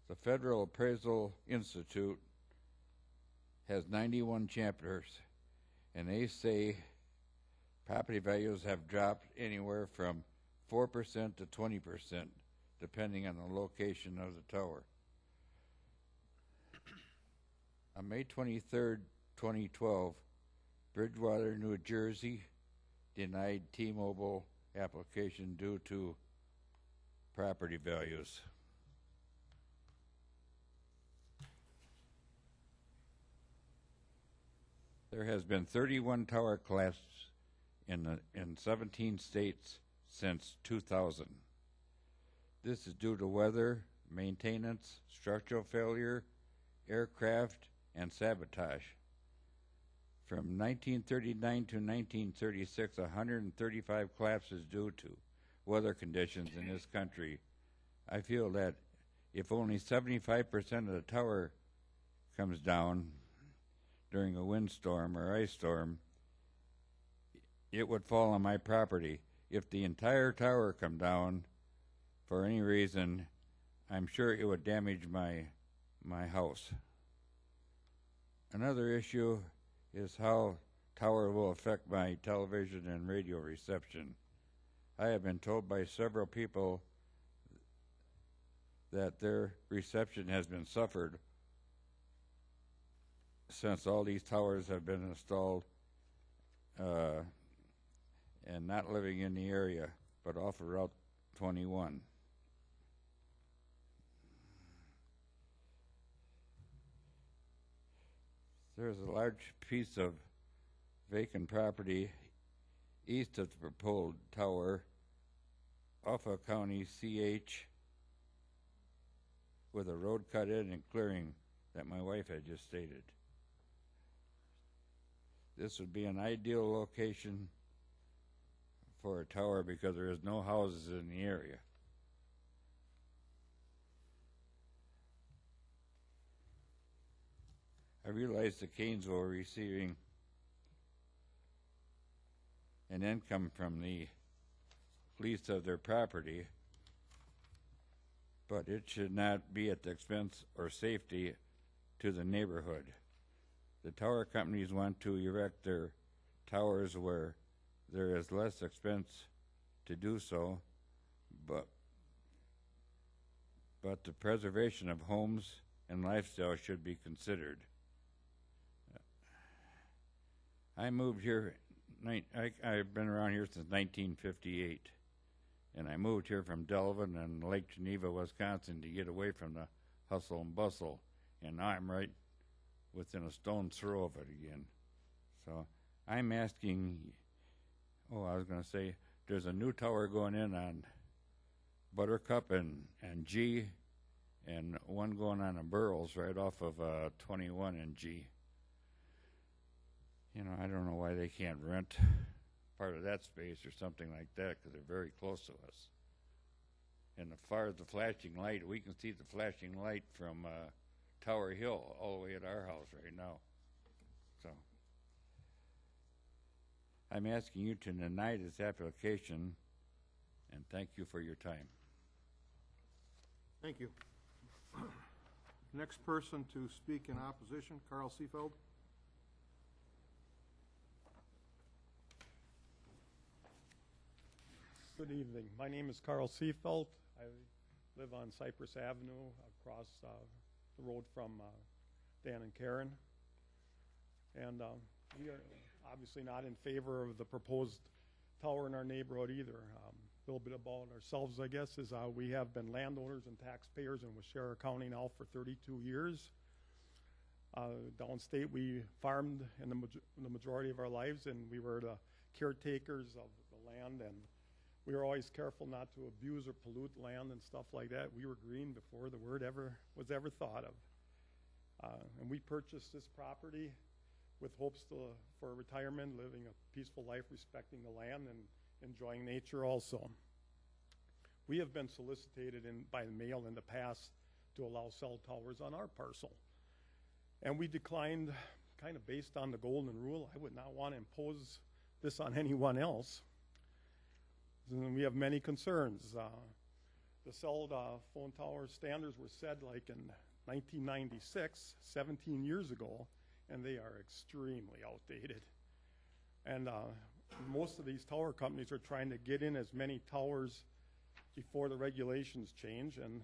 The Federal Appraisal Institute has 91 chapters, and they say property values have dropped anywhere from 4% to 20%, depending on the location of the tower. On May 23rd, 2012, Bridgewater, New Jersey denied T-Mobile application due to property values. There has been 31 tower collapses in 17 states since 2000. This is due to weather, maintenance, structural failure, aircraft, and sabotage. From 1939 to 1936, 135 collapses due to weather conditions in this country. I feel that if only 75% of the tower comes down during a windstorm or ice storm, it would fall on my property. If the entire tower come down for any reason, I'm sure it would damage my house. Another issue is how tower will affect my television and radio reception. I have been told by several people that their reception has been suffered since all these towers have been installed and not living in the area, but off of Route 21. There's a large piece of vacant property east of the proposed tower off of County CH with a road cut in and clearing that my wife had just stated. This would be an ideal location for a tower because there is no houses in the area. I realize the Canes were receiving an income from the lease of their property, but it should not be at the expense or safety to the neighborhood. The tower companies want to erect their towers where there is less expense to do so, but the preservation of homes and lifestyle should be considered. I moved here, I've been around here since 1958, and I moved here from Delavan and Lake Geneva, Wisconsin to get away from the hustle and bustle, and now I'm right within a stone's throw of it again. So I'm asking, I was going to say, there's a new tower going in on Buttercup and G, and one going on in Burroughs right off of 21 and G. You know, I don't know why they can't rent part of that space or something like that, because they're very close to us. And as far as the flashing light, we can see the flashing light from Tower Hill all the way at our house right now. So I'm asking you to deny this application, and thank you for your time. Thank you. Next person to speak in opposition, Carl Seefeld. Good evening. My name is Carl Seefeld. I live on Cypress Avenue across the road from Dan and Karen. And we are obviously not in favor of the proposed tower in our neighborhood either. A little bit about ourselves, I guess, is we have been landowners and taxpayers in Waushara County now for 32 years. Downstate, we farmed in the majority of our lives, and we were the caretakers of the land, and we were always careful not to abuse or pollute land and stuff like that. We were green before the word was ever thought of. And we purchased this property with hopes for retirement, living a peaceful life, respecting the land, and enjoying nature also. We have been solicited by the mail in the past to allow cell towers on our parcel. And we declined, kind of based on the golden rule. I would not want to impose this on anyone else. And we have many concerns. The cell phone tower standards were set like in 1996, 17 years ago, and they are extremely outdated. And most of these tower companies are trying to get in as many towers before the regulations change, and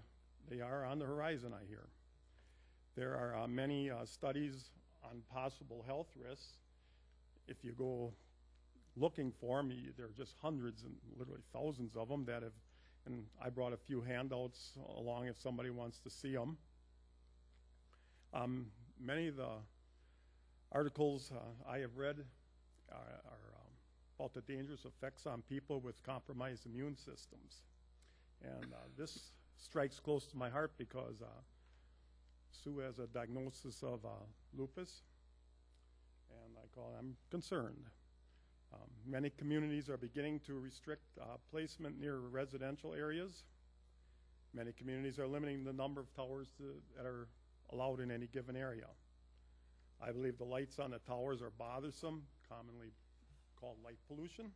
they are on the horizon, I hear. There are many studies on possible health risks. If you go looking for them, there are just hundreds and literally thousands of them that have, and I brought a few handouts along if somebody wants to see them. Many of the articles I have read are about the dangerous effects on people with compromised immune systems. And this strikes close to my heart because Sue has a diagnosis of lupus, and I'm concerned. Many communities are beginning to restrict placement near residential areas. Many communities are limiting the number of towers that are allowed in any given area. I believe the lights on the towers are bothersome, commonly called light pollution.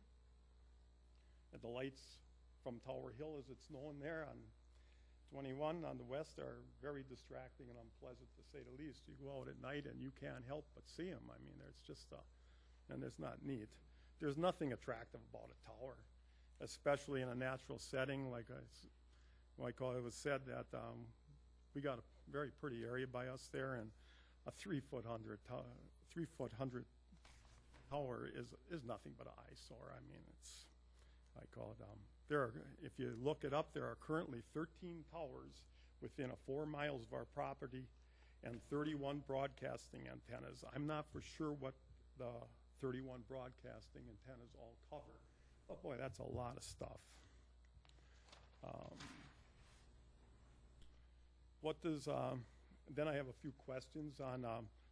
And the lights from Tower Hill, as it's known there on 21 on the west, are very distracting and unpleasant, to say the least. You go out at night and you can't help but see them. I mean, there's just and it's not neat. There's nothing attractive about a tower. especially in a natural setting, like it was said that we got a very pretty area by us there, and a 3-foot 100 tower is nothing but an eyesore. I mean, it's, I call it, if you look it up, there are currently 13 towers within 4 miles of our property and 31 broadcasting antennas. I'm not for sure what the 31 broadcasting antennas all cover, but boy, that's a lot of stuff. Then I have a few questions on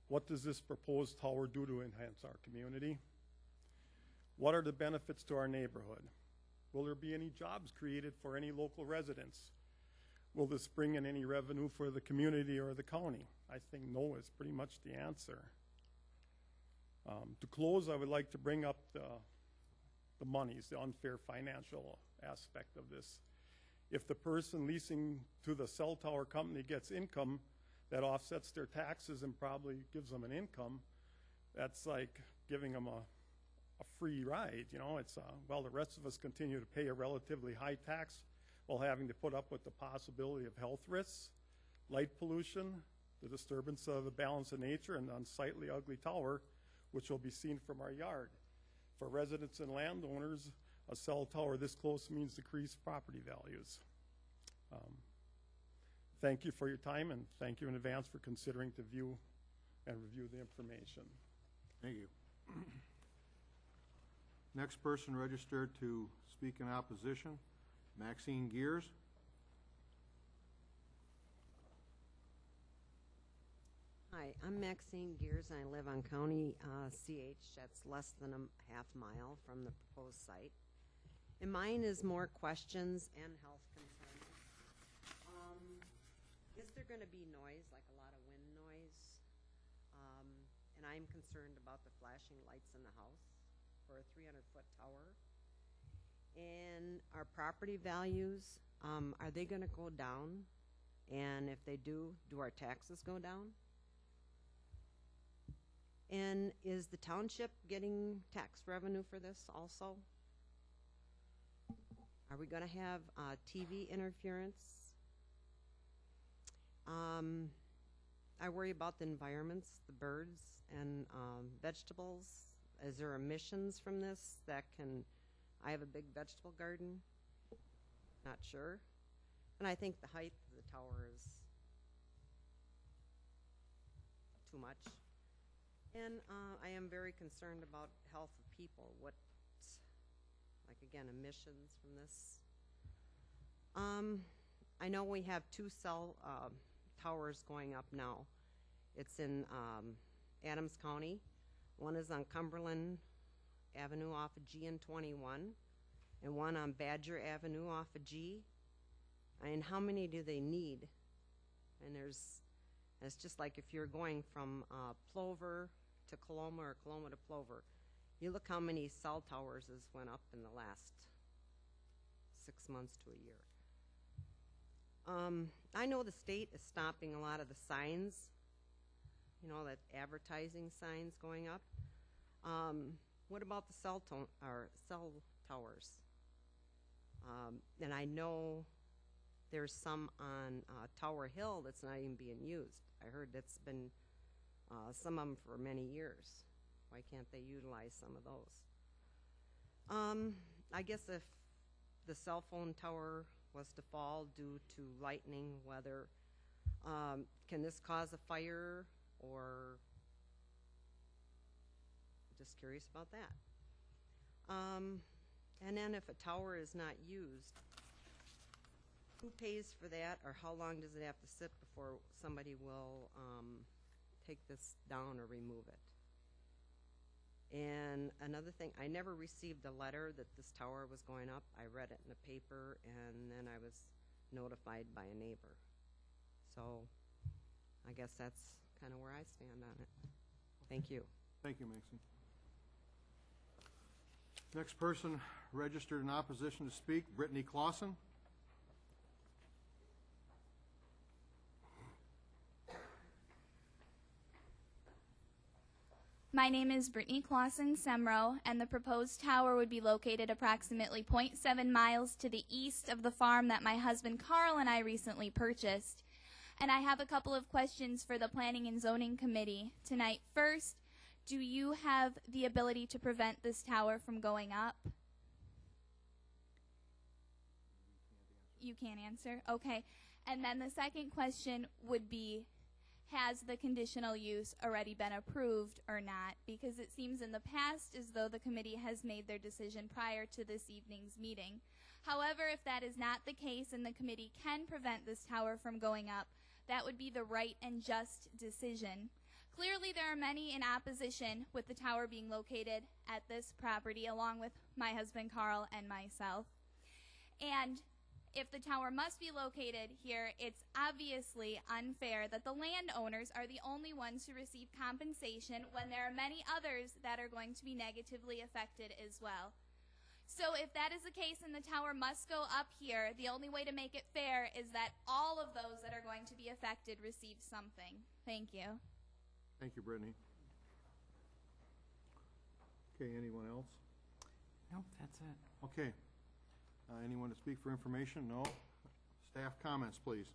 what does this proposed tower do to enhance our community? What are the benefits to our neighborhood? Will there be any jobs created for any local residents? Will this bring in any revenue for the community or the county? I think no is pretty much the answer. To close, I would like to bring up the monies, the unfair financial aspect of this. If the person leasing to the cell tower company gets income that offsets their taxes and probably gives them an income, that's like giving them a free ride. You know, it's while the rest of us continue to pay a relatively high tax while having to put up with the possibility of health risks, light pollution, the disturbance of the balance of nature, and the unsightly, ugly tower, which will be seen from our yard. For residents and landowners, a cell tower this close means decreased property values. Thank you for your time, and thank you in advance for considering to view and review the information. Thank you. Next person registered to speak in opposition, Maxine Gears. Hi, I'm Maxine Gears, and I live on County CH. That's less than a half mile from the proposed site. And mine is more questions and health concerns. Is there going to be noise, like a lot of wind noise? And I'm concerned about the flashing lights in the house for a 300-foot tower. And our property values, are they going to go down? And if they do our taxes go down? And is the township getting tax revenue for this also? Are we going to have TV interference? I worry about the environments, the birds and vegetables. Is there emissions from this that can, I have a big vegetable garden, not sure. And I think the height of the tower is too much. And I am very concerned about health of people. What, like again, emissions from this. I know we have 2 cell towers going up now. It's in Adams County. One is on Cumberland Avenue off of G and 21, and one on Badger Avenue off of G. And how many do they need? And it's just like if you're going from Plover to Coloma or Coloma to Plover. You look how many cell towers has went up in the last 6 months to a year. I know the state is stopping a lot of the signs, you know, that advertising signs going up. What about the cell towers? And I know there's some on Tower Hill that's not even being used. I heard that's been some of them for many years. Why can't they utilize some of those? I guess if the cell phone tower was to fall due to lightning weather, can this cause a fire, or just curious about that. And then if a tower is not used, who pays for that, or how long does it have to sit before somebody will take this down or remove it? And another thing, I never received a letter that this tower was going up. I read it in the paper, and then I was notified by a neighbor. So I guess that's kind of where I stand on it. Thank you. Thank you, Maxine. Next person registered in opposition to speak, Brittany Clausen. My name is Brittany Clausen Semro, and the proposed tower would be located approximately 0.7 miles to the east of the farm that my husband Carl and I recently purchased. And I have a couple of questions for the Planning and Zoning Committee tonight. First, do you have the ability to prevent this tower from going up? You can't answer? Okay. And then the second question would be, has the conditional use already been approved or not? Because it seems in the past as though the committee has made their decision prior to this evening's meeting. However, if that is not the case and the committee can prevent this tower from going up, that would be the right and just decision. Clearly, there are many in opposition with the tower being located at this property, along with my husband Carl and myself. And if the tower must be located here, it's obviously unfair that the landowners are the only ones who receive compensation when there are many others that are going to be negatively affected as well. So if that is the case and the tower must go up here, the only way to make it fair is that all of those that are going to be affected receive something. Thank you. Thank you, Brittany. Okay, anyone else? Nope, that's it. Okay. Anyone to speak for information? No? Staff comments, please.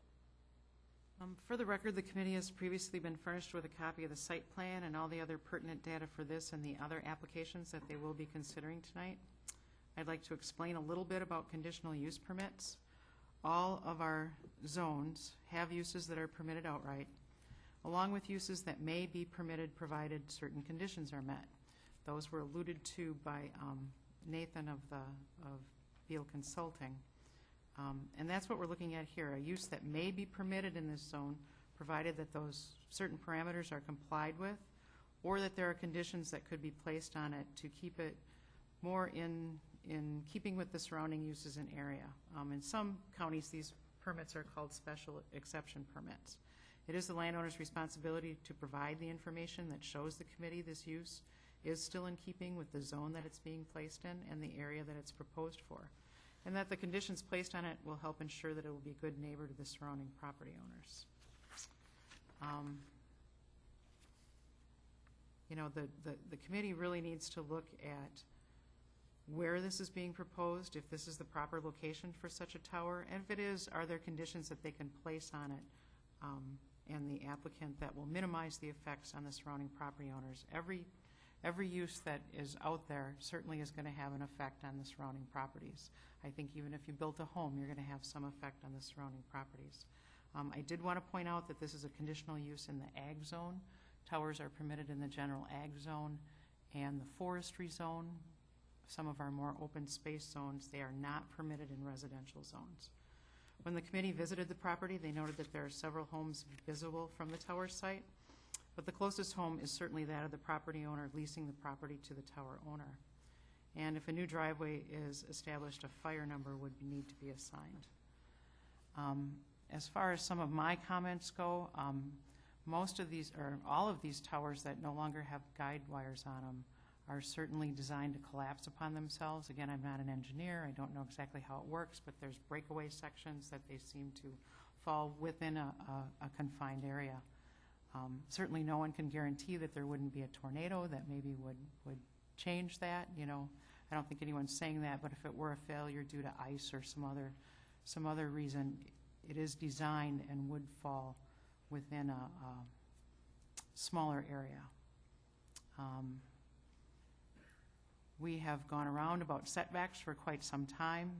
For the record, the committee has previously been furnished with a copy of the site plan and all the other pertinent data for this and the other applications that they will be considering tonight. I'd like to explain a little bit about conditional use permits. All of our zones have uses that are permitted outright, along with uses that may be permitted provided certain conditions are met. Those were alluded to by Nathan of Beal Consulting. And that's what we're looking at here, a use that may be permitted in this zone, provided that those certain parameters are complied with, or that there are conditions that could be placed on it to keep it more in keeping with the surrounding uses and area. In some counties, these permits are called special exception permits. It is the landowner's responsibility to provide the information that shows the committee this use is still in keeping with the zone that it's being placed in and the area that it's proposed for, and that the conditions placed on it will help ensure that it will be a good neighbor to the surrounding property owners. You know, the committee really needs to look at where this is being proposed, if this is the proper location for such a tower, and if it is, are there conditions that they can place on it and the applicant that will minimize the effects on the surrounding property owners. Every use that is out there certainly is going to have an effect on the surrounding properties. I think even if you built a home, you're going to have some effect on the surrounding properties. I did want to point out that this is a conditional use in the ag zone. Towers are permitted in the general ag zone and the forestry zone. Some of our more open space zones, they are not permitted in residential zones. When the committee visited the property, they noted that there are several homes visible from the tower site, but the closest home is certainly that of the property owner leasing the property to the tower owner. And if a new driveway is established, a fire number would need to be assigned. As far as some of my comments go, most of these, or all of these towers that no longer have guide wires on them are certainly designed to collapse upon themselves. Again, I'm not an engineer. I don't know exactly how it works, but there's breakaway sections that they seem to fall within a confined area. Certainly no one can guarantee that there wouldn't be a tornado that maybe would change that. You know, I don't think anyone's saying that, but if it were a failure due to ice or some other reason, it is designed and would fall within a smaller area. We have gone around about setbacks for quite some time.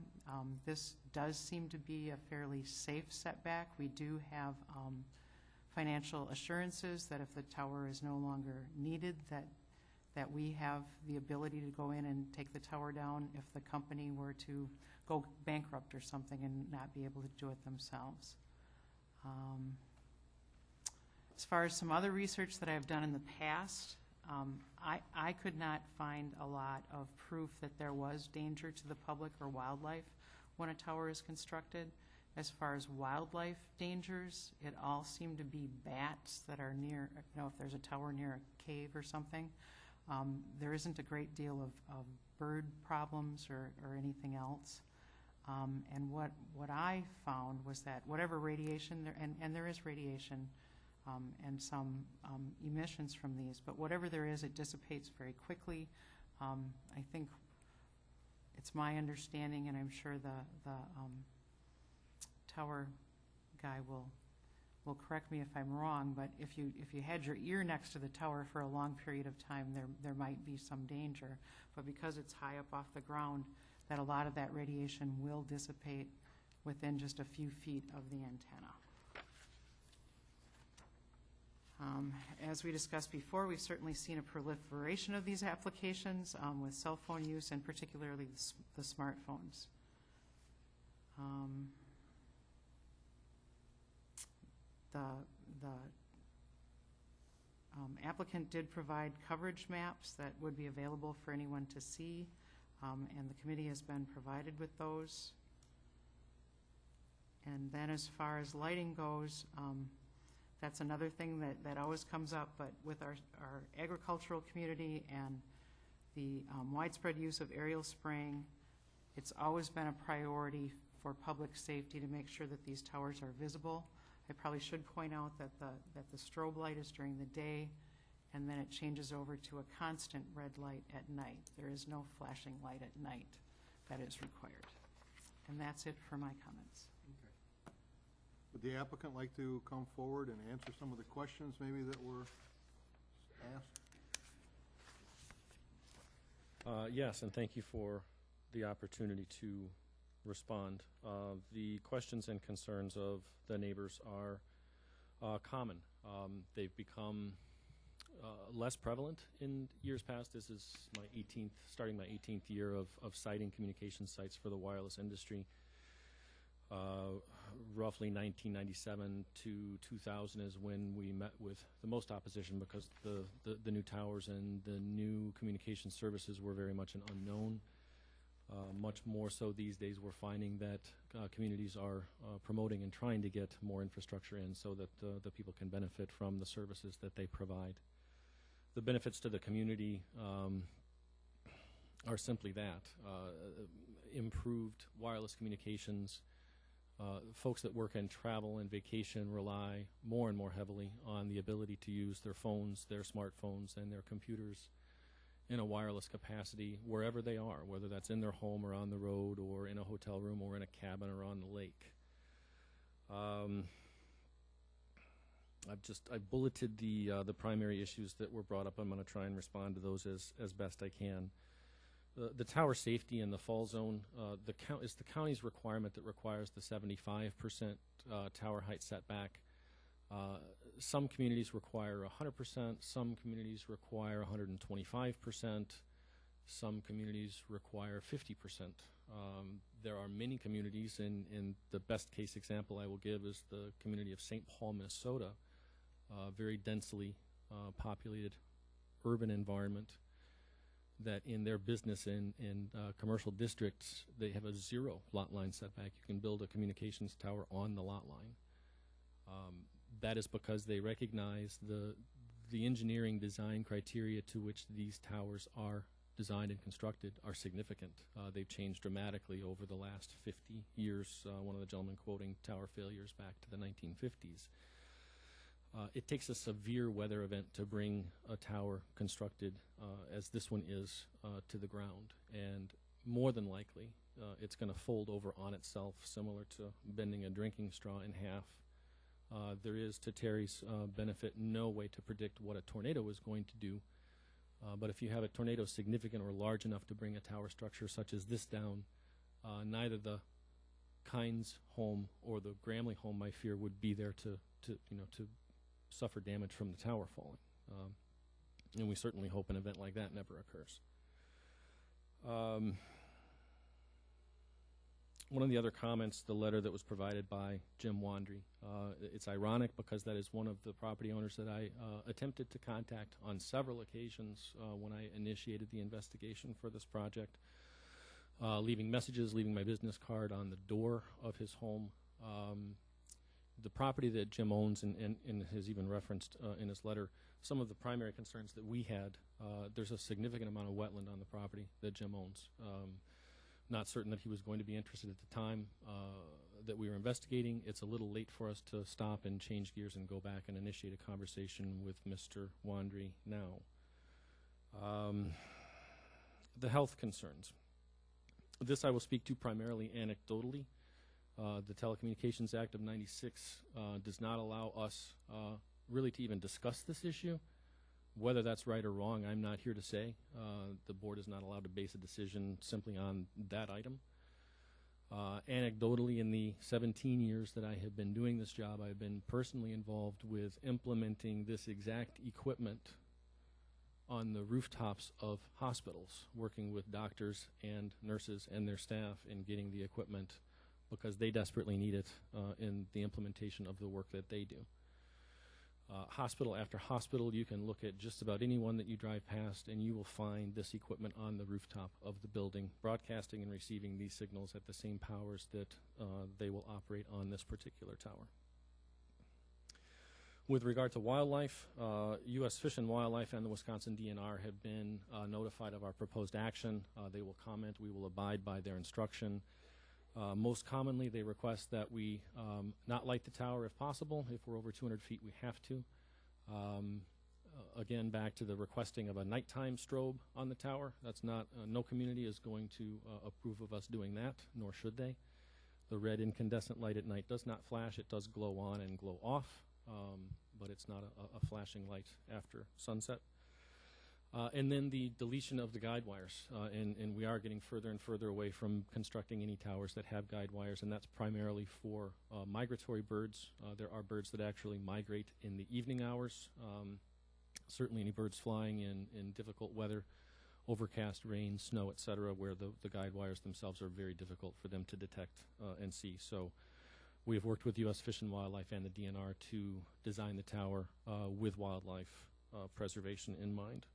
This does seem to be a fairly safe setback. We do have financial assurances that if the tower is no longer needed, that we have the ability to go in and take the tower down if the company were to go bankrupt or something and not be able to do it themselves. As far as some other research that I've done in the past, I could not find a lot of proof that there was danger to the public or wildlife when a tower is constructed. As far as wildlife dangers, it all seemed to be bats that are near, you know, if there's a tower near a cave or something. There isn't a great deal of bird problems or anything else. And what I found was that whatever radiation, and there is radiation and some emissions from these. But whatever there is, it dissipates very quickly. I think it's my understanding, and I'm sure the tower guy will correct me if I'm wrong, but if you had your ear next to the tower for a long period of time, there might be some danger. But because it's high up off the ground, that a lot of that radiation will dissipate within just a few feet of the antenna. As we discussed before, we've certainly seen a proliferation of these applications with cell phone use, and particularly the smartphones. The applicant did provide coverage maps that would be available for anyone to see, and the committee has been provided with those. And then as far as lighting goes, that's another thing that always comes up, but with our agricultural community and the widespread use of aerial spraying, it's always been a priority for public safety to make sure that these towers are visible. I probably should point out that the strobe light is during the day, and then it changes over to a constant red light at night. There is no flashing light at night that is required. And that's it for my comments. Would the applicant like to come forward and answer some of the questions maybe that were asked? Yes, and thank you for the opportunity to respond. The questions and concerns of the neighbors are common. They've become less prevalent in years past. This is starting my 18th year of siting communication sites for the wireless industry. Roughly 1997 to 2000 is when we met with the most opposition, because the new towers and the new communication services were very much an unknown. Much more so these days, we're finding that communities are promoting and trying to get more infrastructure in so that the people can benefit from the services that they provide. The benefits to the community are simply that. Improved wireless communications. Folks that work and travel and vacation rely more and more heavily on the ability to use their phones, their smartphones, and their computers in a wireless capacity wherever they are, whether that's in their home or on the road or in a hotel room or in a cabin or on the lake. I've bulleted the primary issues that were brought up. I'm going to try and respond to those as best I can. The tower safety in the fall zone, is the county's requirement that requires the 75% tower height setback. Some communities require 100%, some communities require 125%, some communities require 50%. There are many communities, and the best case example I will give is the community of St. Paul, Minnesota, very densely populated urban environment, that in their business and commercial districts, they have a 0 lot line setback. You can build a communications tower on the lot line. That is because they recognize the engineering design criteria to which these towers are designed and constructed are significant. They've changed dramatically over the last 50 years, one of the gentlemen quoting tower failures back to the 1950s. It takes a severe weather event to bring a tower constructed as this one is to the ground, and more than likely it's going to fold over on itself, similar to bending a drinking straw in half. There is, to Terry's benefit, no way to predict what a tornado is going to do, but if you have a tornado significant or large enough to bring a tower structure such as this down, neither the Kynes home or the Gramley home, I fear, would be there to suffer damage from the tower falling. And we certainly hope an event like that never occurs. One of the other comments, the letter that was provided by Jim Wandry. It's ironic because that is one of the property owners that I attempted to contact on several occasions when I initiated the investigation for this project, leaving messages, leaving my business card on the door of his home. The property that Jim owns and has even referenced in his letter, some of the primary concerns that we had, there's a significant amount of wetland on the property that Jim owns. Not certain that he was going to be interested at the time. that we were investigating. It's a little late for us to stop and change gears and go back and initiate a conversation with Mr. Wandry now. The health concerns. This I will speak to primarily anecdotally. The Telecommunications Act of '96 does not allow us really to even discuss this issue. Whether that's right or wrong, I'm not here to say. The board is not allowed to base a decision simply on that item. Anecdotally, in the 17 years that I have been doing this job, I've been personally involved with implementing this exact equipment on the rooftops of hospitals, working with doctors and nurses and their staff in getting the equipment because they desperately need it in the implementation of the work that they do. Hospital after hospital, you can look at just about any one that you drive past and you will find this equipment on the rooftop of the building, broadcasting and receiving these signals at the same powers that they will operate on this particular tower. With regard to wildlife, U.S. Fish and Wildlife and the Wisconsin DNR have been notified of our proposed action. They will comment. We will abide by their instruction. Most commonly, they request that we not light the tower if possible. If we're over 200 feet, we have to. Again, back to the requesting of a nighttime strobe on the tower. That's not, no community is going to approve of us doing that, nor should they. The red incandescent light at night does not flash. It does glow on and glow off, but it's not a flashing light after sunset. And then the deletion of the guide wires, and we are getting further and further away from constructing any towers that have guide wires, and that's primarily for migratory birds. There are birds that actually migrate in the evening hours. Certainly any birds flying in difficult weather, overcast, rain, snow, etc., where the guide wires themselves are very difficult for them to detect and see. So we have worked with U.S. Fish and Wildlife and the DNR to design the tower with wildlife preservation in mind.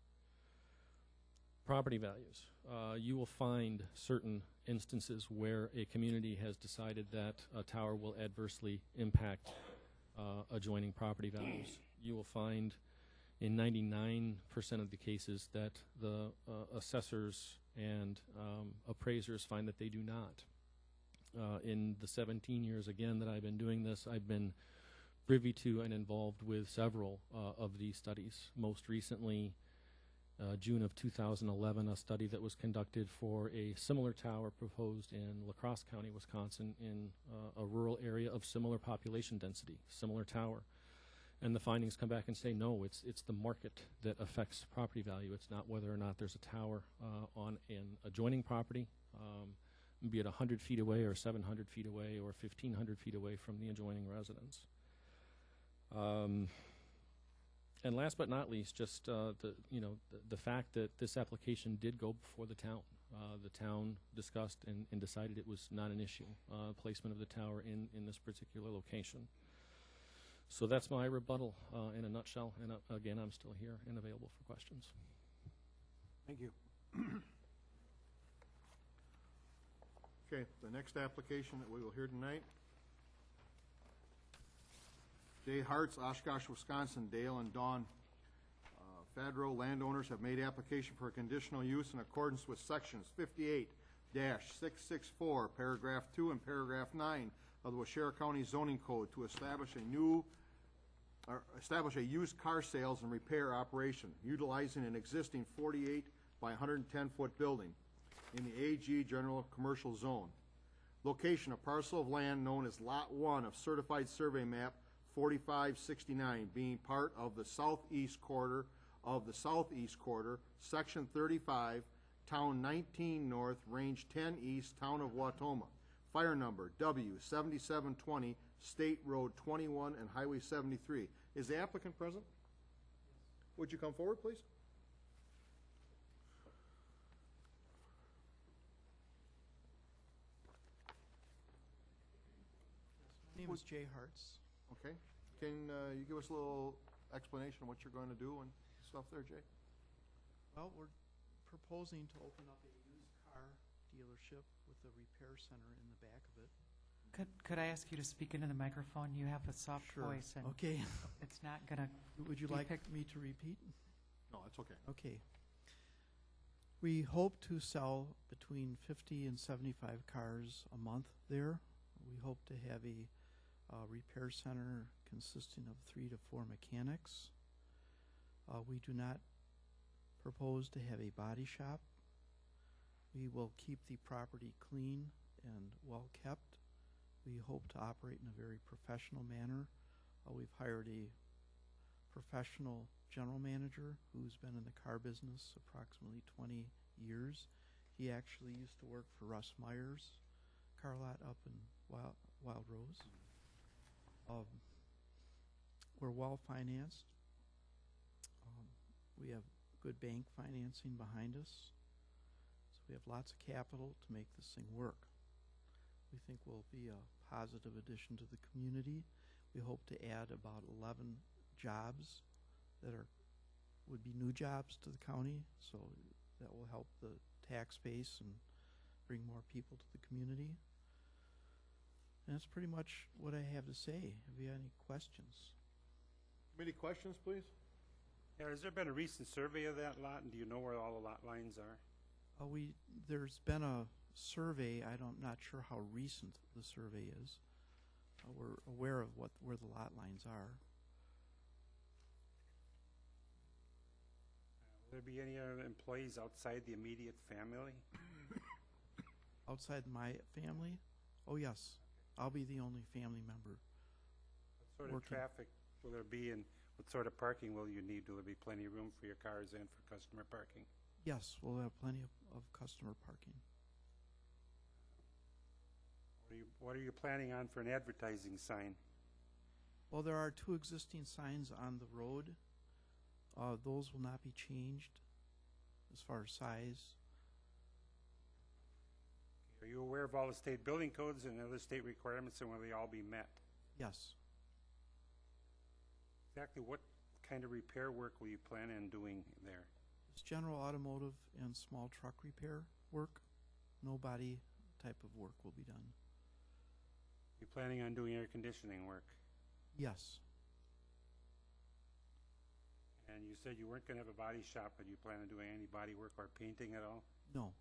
Property values. You will find certain instances where a community has decided that a tower will adversely impact adjoining property values. You will find in 99% of the cases that the assessors and appraisers find that they do not. In the 17 years, again, that I've been doing this, I've been privy to and involved with several of these studies. Most recently, June of 2011, a study that was conducted for a similar tower proposed in La Crosse County, Wisconsin, in a rural area of similar population density, similar tower. And the findings come back and say, no, it's the market that affects property value. It's not whether or not there's a tower on an adjoining property, be it 100 feet away or 700 feet away or 1,500 feet away from the adjoining residence. And last but not least, just the fact that this application did go before the town. The town discussed and decided it was not an issue, placement of the tower in this particular location. So that's my rebuttal in a nutshell. And again, I'm still here and available for questions. Thank you. Okay, the next application that we will hear tonight. Jay Hartz, Oshkosh, Wisconsin, Dale and Dawn Fadro landowners have made application for conditional use in accordance with sections 58-664, paragraph 2 and paragraph 9 of the Waushara County Zoning Code to establish a used car sales and repair operation utilizing an existing 48 by 110 foot building in the AG General Commercial Zone. Location: a parcel of land known as Lot 1 of Certified Survey Map 4569, being part of the southeast quarter of the southeast quarter, section 35, town 19 north, range 10 east, town of Wautoma. Fire number W7720, State Road 21 and Highway 73. Is the applicant present? Would you come forward, please? My name is Jay Hartz. Okay. Can you give us a little explanation of what you're going to do and stuff there, Jay? Well, we're proposing to open up a used car dealership with a repair center in the back of it. Could I ask you to speak into the microphone? You have a soft Sure. voice, and Okay. it's not gonna. Would you like me to repeat? No, that's okay. Okay. We hope to sell between 50 and 75 cars a month there. We hope to have a repair center consisting of 3 to 4 mechanics. We do not propose to have a body shop. We will keep the property clean and well kept. We hope to operate in a very professional manner. We've hired a professional general manager who's been in the car business approximately 20 years. He actually used to work for Russ Myers car lot up in Wild Rose. We're well financed. We have good bank financing behind us. So we have lots of capital to make this thing work. We think we'll be a positive addition to the community. We hope to add about 11 jobs that would be new jobs to the county, so that will help the tax base and bring more people to the community. And that's pretty much what I have to say. Have you any questions? Committee questions, please? Yeah, has there been a recent survey of that lot, and do you know where all the lot lines are? There's been a survey. I'm not sure how recent the survey is. We're aware of where the lot lines are. Will there be any other employees outside the immediate family? Outside my family? Oh, yes. I'll be the only family member. What sort of Working. traffic will there be, and what sort of parking will you need? Will there be plenty of room for your cars and for customer parking? Yes, we'll have plenty of customer parking. What are you planning on for an advertising sign? Well, there are 2 existing signs on the road. Those will not be changed as far as size. Are you aware of all the state building codes and other state requirements, and will they all be met? Yes. Exactly what kind of repair work will you plan on doing there? It's general automotive and small truck repair work. No body type of work will be done. You planning on doing air conditioning work? Yes. And you said you weren't going to have a body shop, but you plan on doing any body work or painting at all? No.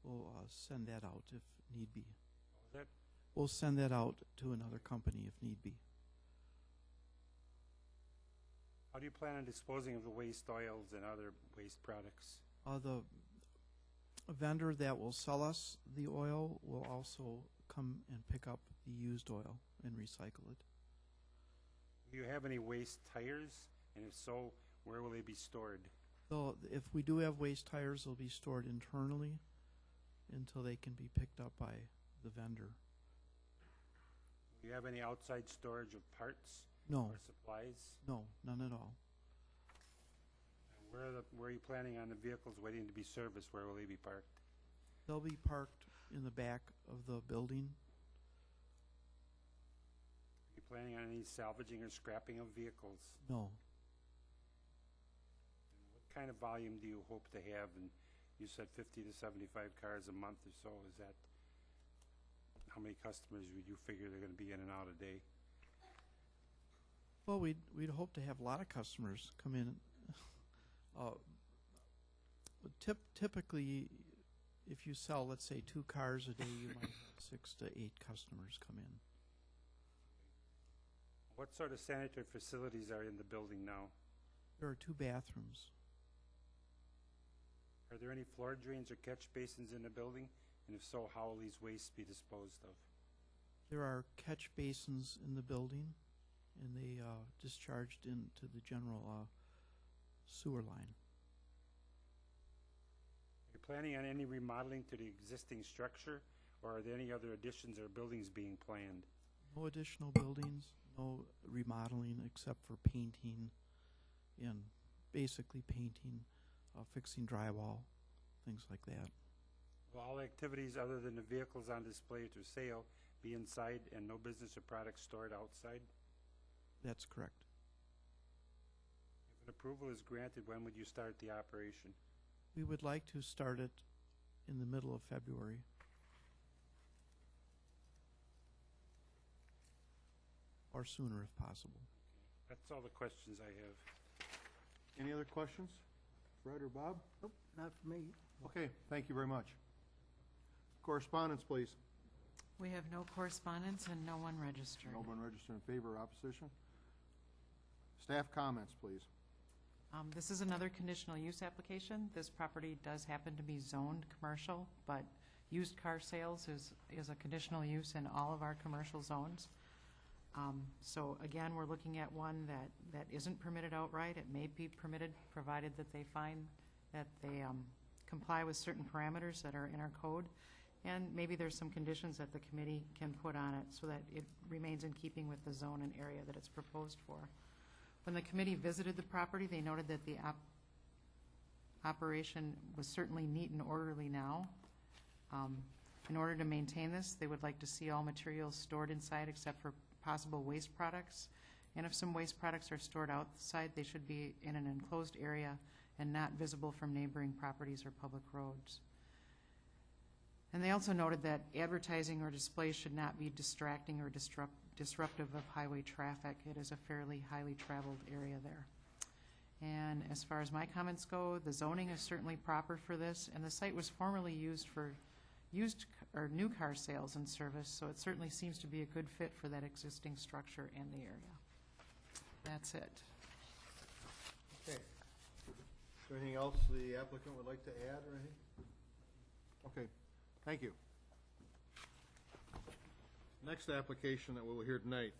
We'll send that out if need be. What was that? We'll send that out to another company if need be. How do you plan on disposing of the waste oils and other waste products? The vendor that will sell us the oil will also come and pick up the used oil and recycle it. Do you have any waste tires? And if so, where will they be stored? So if we do have waste tires, they'll be stored internally until they can be picked up by the vendor. Do you have any outside storage of parts? No. Or supplies? No, none at all. And where are you planning on the vehicles waiting to be serviced? Where will they be parked? They'll be parked in the back of the building. Are you planning on any salvaging or scrapping of vehicles? No. And what kind of volume do you hope to have? And you said 50 to 75 cars a month or so. Is that, how many customers would you figure they're going to be in and out a day? Well, we'd hope to have a lot of customers come in. Typically, if you sell, let's say, 2 cars a day, you might have 6 to 8 customers come in. What sort of sanitary facilities are in the building now? There are 2 bathrooms. Are there any floor drains or catch basins in the building? And if so, how will these wastes be disposed of? There are catch basins in the building, and they discharged into the general sewer line. Are you planning on any remodeling to the existing structure, or are there any other additions or buildings being planned? No additional buildings, no remodeling except for painting and basically painting, fixing drywall, things like that. Will all activities other than the vehicles on display for sale be inside and no business or products stored outside? That's correct. If an approval is granted, when would you start the operation? We would like to start it in the middle of February. Or sooner if possible. That's all the questions I have. Any other questions? Fred or Bob? Nope, not for me. Okay, thank you very much. Correspondence, please. We have no correspondence and no one registered. No one registered in favor or opposition? Staff comments, please. This is another conditional use application. This property does happen to be zoned commercial, but used car sales is a conditional use in all of our commercial zones. So again, we're looking at one that isn't permitted outright. It may be permitted, provided that they find that they comply with certain parameters that are in our code. And maybe there's some conditions that the committee can put on it so that it remains in keeping with the zone and area that it's proposed for. When the committee visited the property, they noted that the operation was certainly neat and orderly now. In order to maintain this, they would like to see all materials stored inside except for possible waste products. And if some waste products are stored outside, they should be in an enclosed area and not visible from neighboring properties or public roads. And they also noted that advertising or display should not be distracting or disruptive of highway traffic. It is a fairly highly traveled area there. And as far as my comments go, the zoning is certainly proper for this, and the site was formerly used for used or new car sales and service, so it certainly seems to be a good fit for that existing structure and the area. That's it. Okay. Is there anything else the applicant would like to add or anything? Okay, thank you. Next application that we will hear tonight,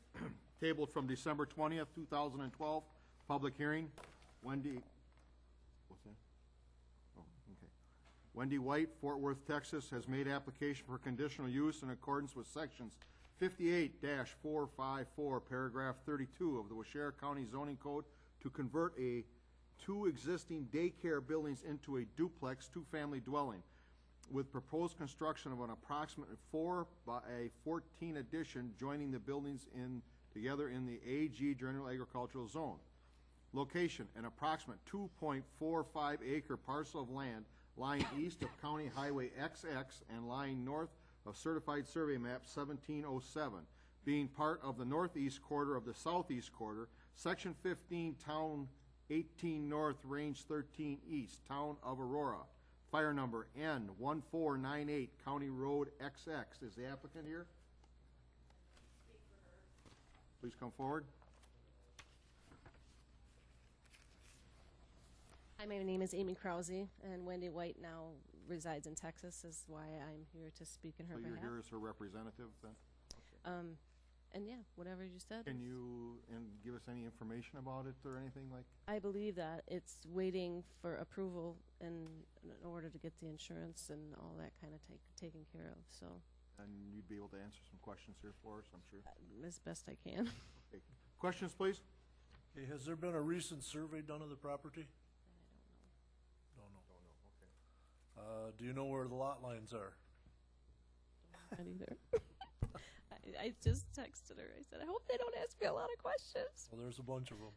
tabled from December 20th, 2012, public hearing, Wendy, what's that? Oh, okay. Wendy White, Fort Worth, Texas, has made application for conditional use in accordance with sections 58-454, paragraph 32 of the Waushara County Zoning Code to convert two existing daycare buildings into a duplex two-family dwelling with proposed construction of an approximate 4 by 14 addition joining the buildings together in the AG General Agricultural Zone. Location, an approximate 2.45 acre parcel of land lying east of County Highway XX and lying north of Certified Survey Map 1707, being part of the northeast quarter of the southeast quarter, Section 15, Town 18 North, Range 13 East, Town of Aurora. Fire number N1498, County Road XX. Is the applicant here? Please come forward. Hi, my name is Amy Krause, and Wendy White now resides in Texas, is why I'm here to speak in her So behalf. you're here as her representative then? And yeah, whatever you said. Can you give us any information about it or anything like? I believe that it's waiting for approval in order to get the insurance and all that kind of taken care of, so. And you'd be able to answer some questions here for us, I'm sure. As best I can. Okay. Questions, please? Hey, has there been a recent survey done of the property? Don't know, okay. Do you know where the lot lines are? Not either. I just texted her. I said, I hope they don't ask me a lot of questions. Well, there's a bunch of them.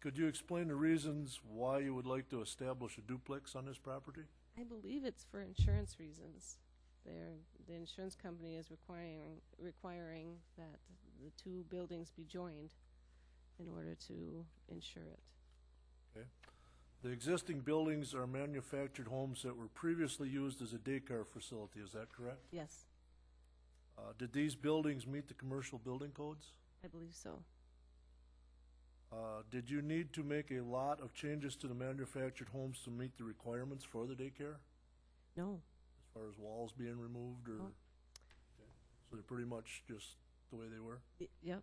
Could you explain the reasons why you would like to establish a duplex on this property? I believe it's for insurance reasons. The insurance company is requiring that the two buildings be joined in order to insure it. Okay. The existing buildings are manufactured homes that were previously used as a daycare facility, is that correct? Yes, Did these buildings meet the commercial building codes? I believe so. Did you need to make a lot of changes to the manufactured homes to meet the requirements for the daycare? No. As far as walls being removed or? No. Okay. So they're pretty much just the way they were? Yep.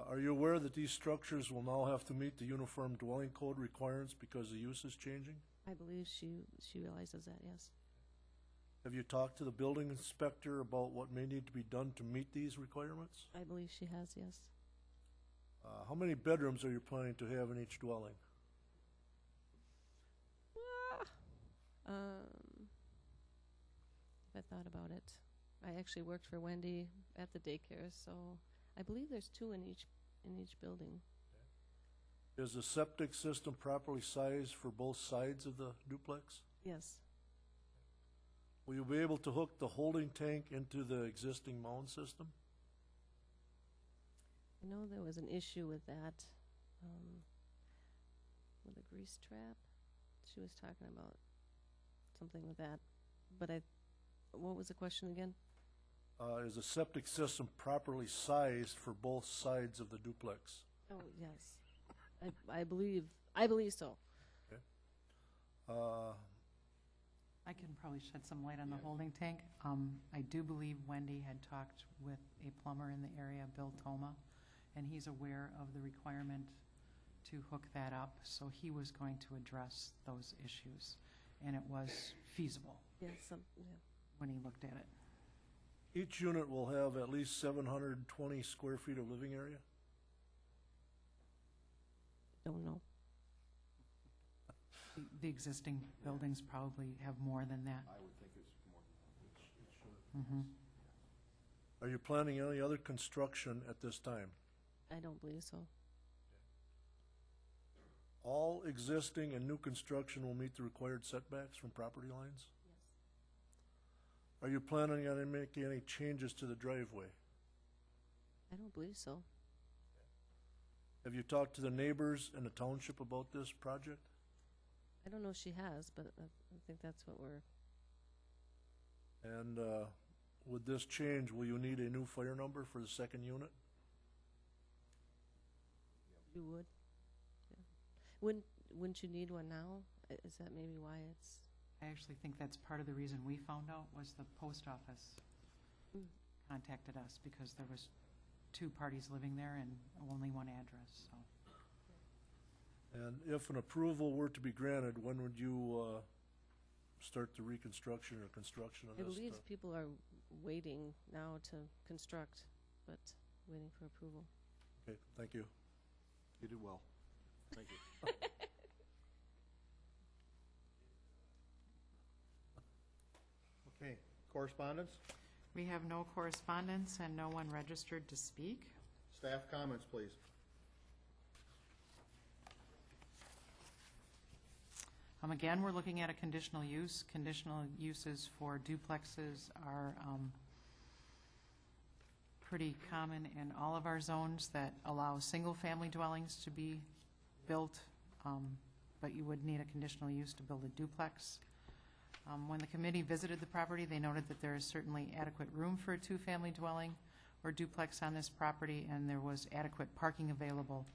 Are you aware that these structures will now have to meet the Uniform Dwelling Code requirements because the use is changing? I believe she realizes that, yes. Have you talked to the building inspector about what may need to be done to meet these requirements? I believe she has, yes. How many bedrooms are you planning to have in each dwelling? I thought about it. I actually worked for Wendy at the daycare, so I believe there's two in each building. Is the septic system properly sized for both sides of the duplex? Yes. Will you be able to hook the holding tank into the existing mound system? I know there was an issue with that, with a grease trap she was talking about. something with that. But what was the question again? Is the septic system properly sized for both sides of the duplex? Oh, yes. I believe so. Okay. I can probably shed some light on the holding tank. I do believe Wendy had talked with a plumber in the area, Bill Toma, and he's aware of the requirement to hook that up, so he was going to address those issues, and it was feasible Yeah. when he looked at it. Each unit will have at least 720 square feet of living area? Don't know. The existing buildings probably have more than that. I would think it's more than that. Mhm. Are you planning any other construction at this time? I don't believe so. All existing and new construction will meet the required setbacks from property lines? Yes. Are you planning on making any changes to the driveway? I don't believe so. Have you talked to the neighbors in the township about this project? I don't know if she has, but I think that's what we're, And with this change, will you need a new fire number for the second unit? you would. Yeah. Wouldn't you need one now? Is that maybe why it's? I actually think that's part of the reason we found out was the post office Mm. contacted us because there was two parties living there and only one address, so. And if an approval were to be granted, when would you start the reconstruction or construction of I this? believe people are waiting now to construct, but waiting for approval. Okay, thank you. You did well. Thank you. Okay, correspondence? We have no correspondence and no one registered to speak. Staff comments, please. Again, we're looking at a conditional use. Conditional uses for duplexes are pretty common in all of our zones that allow single-family dwellings to be built, but you would need a conditional use to build a duplex. When the committee visited the property, they noted that there is certainly adequate room for a two-family dwelling or duplex on this property, and there was adequate parking available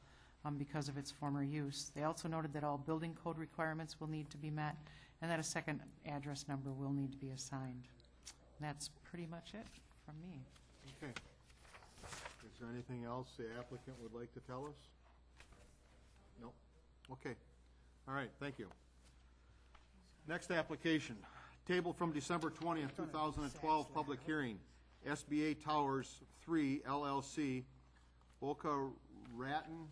because of its former use. They also noted that all building code requirements will need to be met, and that a second address number will need to be assigned. And that's pretty much it from me. Okay. Is there anything else the applicant would like to tell us? No? Okay. All right, thank you. Next application, table from December 20th, 2012, public hearing, SBA Towers 3 LLC, Boca Raton,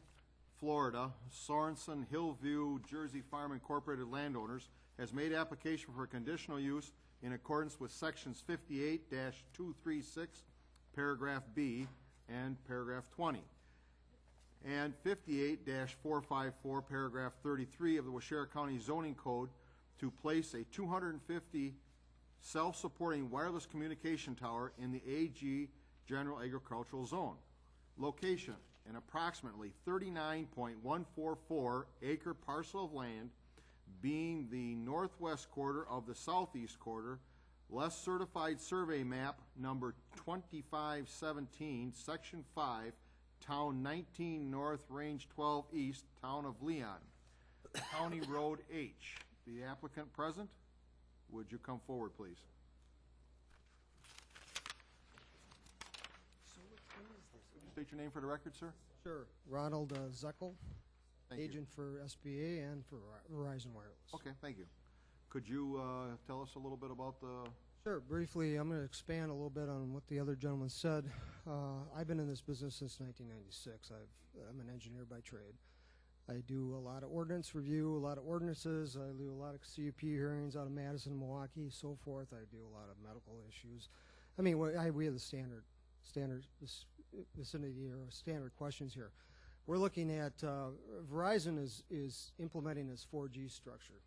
Florida, Sorensen Hillview Jersey Farm Incorporated landowners has made application for conditional use in accordance with sections 58-236, paragraph B, and paragraph 20, and 58-454, paragraph 33 of the Waushara County Zoning Code to place a 250 self-supporting wireless communication tower in the AG General Agricultural Zone. Location, an approximately 39.144 acre parcel of land being the northwest quarter of the southeast quarter, less certified survey map number 2517, section 5, town 19 north, range 12 east, town of Leon, County Road H. The applicant present? Would you come forward, please? State your name for the record, sir. Sure. Ronald Zeckel, Thank you. agent for SBA and for Verizon Wireless. Okay, thank you. Could you tell us a little bit about the... Sure. Briefly, I'm going to expand a little bit on what the other gentleman said. I've been in this business since 1996. I'm an engineer by trade. I do a lot of ordinance review, a lot of ordinances. I do a lot of CUP hearings out of Madison, Milwaukee, so forth. I do a lot of medical issues. I mean, we have the standard vicinity or standard questions here. We're looking at Verizon is implementing this 4G structure,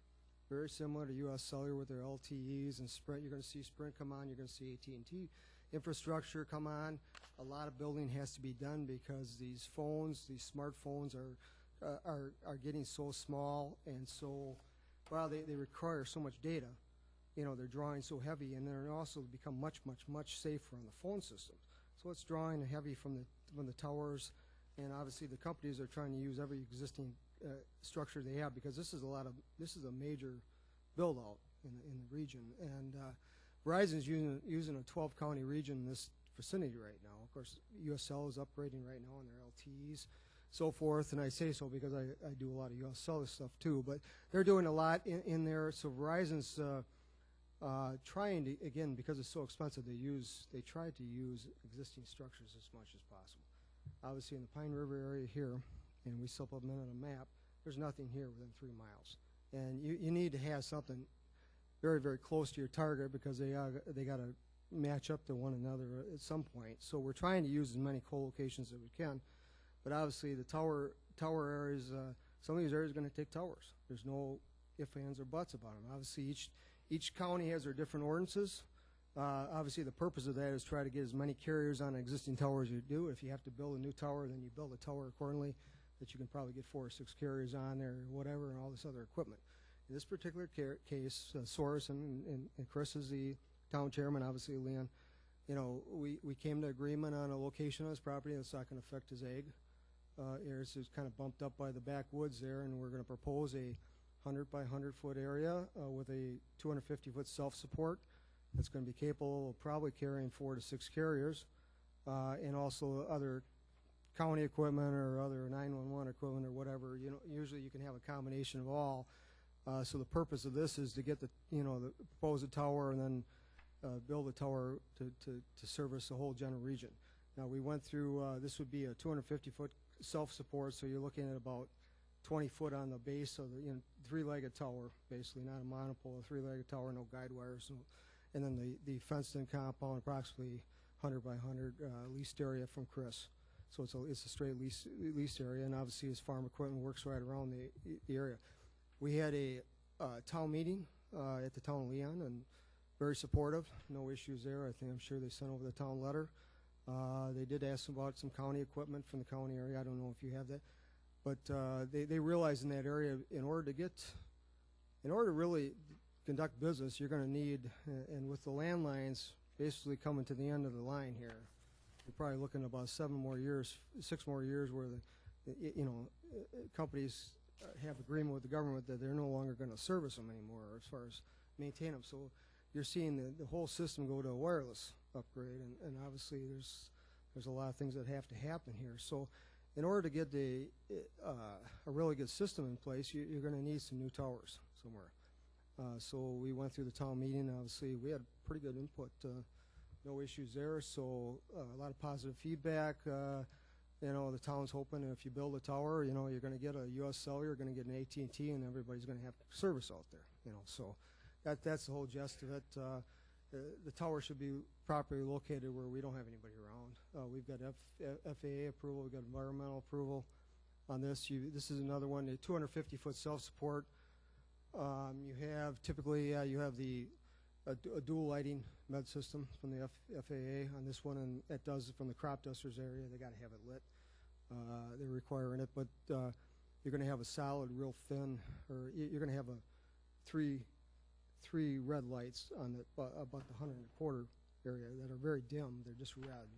very similar to U.S. Cellular with their LTEs and Sprint. You're going to see Sprint come on. You're going to see AT&T infrastructure come on. A lot of building has to be done because these phones, these smartphones are getting so small and so, well, they require so much data they're drawing so heavy, and they're also become much safer on the phone system. So it's drawing heavy from the towers, and obviously the companies are trying to use every existing structure they have, because this is a major build out in the region, and Verizon's using a 12-county region in this vicinity right now. Of course, USL is upgrading right now on their LTEs, so forth, and I say so because I do a lot of USL stuff too, but they're doing a lot in there. So Verizon's trying to, again, because it's so expensive, they try to use existing structures as much as possible. Obviously in the Pine River area here, and we supplemented a map, there's nothing here within 3 miles. And you need to have something very, very close to your target, because they got to match up to one another at some point. So we're trying to use as many co-locations as we can. But obviously the tower areas, some of these areas are going to take towers. There's no ifs, ands, or buts about them. Obviously each county has their different ordinances. Obviously the purpose of that is try to get as many carriers on an existing tower as you do. If you have to build a new tower, then you build a tower accordingly, that you can probably get 4 or 6 carriers on there or whatever, and all this other equipment. In this particular case, Soros and Chris is the town chairman, obviously Leon, we came to agreement on a location on his property that's not going to affect his ag areas. It's kind of bumped up by the backwoods there, and we're going to propose a 100 by 100 foot area with a 250 foot self-support that's going to be capable of probably carrying 4 to 6 carriers, and also other county equipment or other 911 equipment or whatever. Usually you can have a combination of all. So the purpose of this is to get the propose a tower and then build a tower to service the whole general region. Now we went through, this would be a 250 foot self-support, so you're looking at about 20 foot on the base of the 3-legged tower, basically, not a monopole, a 3-legged tower, no guide wires, and then the fenced-in compound, approximately 100 by 100 leased area from Chris. So it's a straight leased area, and obviously his farm equipment works right around the area. We had a town meeting at the town of Leon, and very supportive, no issues there. I'm sure they sent over the town letter. They did ask about some county equipment from the county area. I don't know if you have that, but they realized in that area, in order to really conduct business, you're going to need, and with the landlines basically coming to the end of the line here, you're probably looking at about 6 more years where the companies have agreement with the government that they're no longer going to service them anymore as far as maintain them. So you're seeing the whole system go to a wireless upgrade, and obviously there's a lot of things that have to happen here. So in order to get a really good system in place, you're going to need some new towers somewhere. So we went through the town meeting. Obviously we had pretty good input, no issues there. So a lot of positive feedback. The town's hoping if you build a tower, you're going to get a USL, you're going to get an AT&T, and everybody's going to have service out there. So that's the whole gist of it. The tower should be properly located where we don't have anybody around. We've got FAA approval, we've got environmental approval on this. This is another one, a 250 foot self-support. You have typically you have a dual lighting med system from the FAA on this one, and it does from the crop dusters area. They got to have it lit. They're requiring it, but you're going to have a solid, real thin, or you're going to have three red lights on about the 100 area that are very dim. They're just red,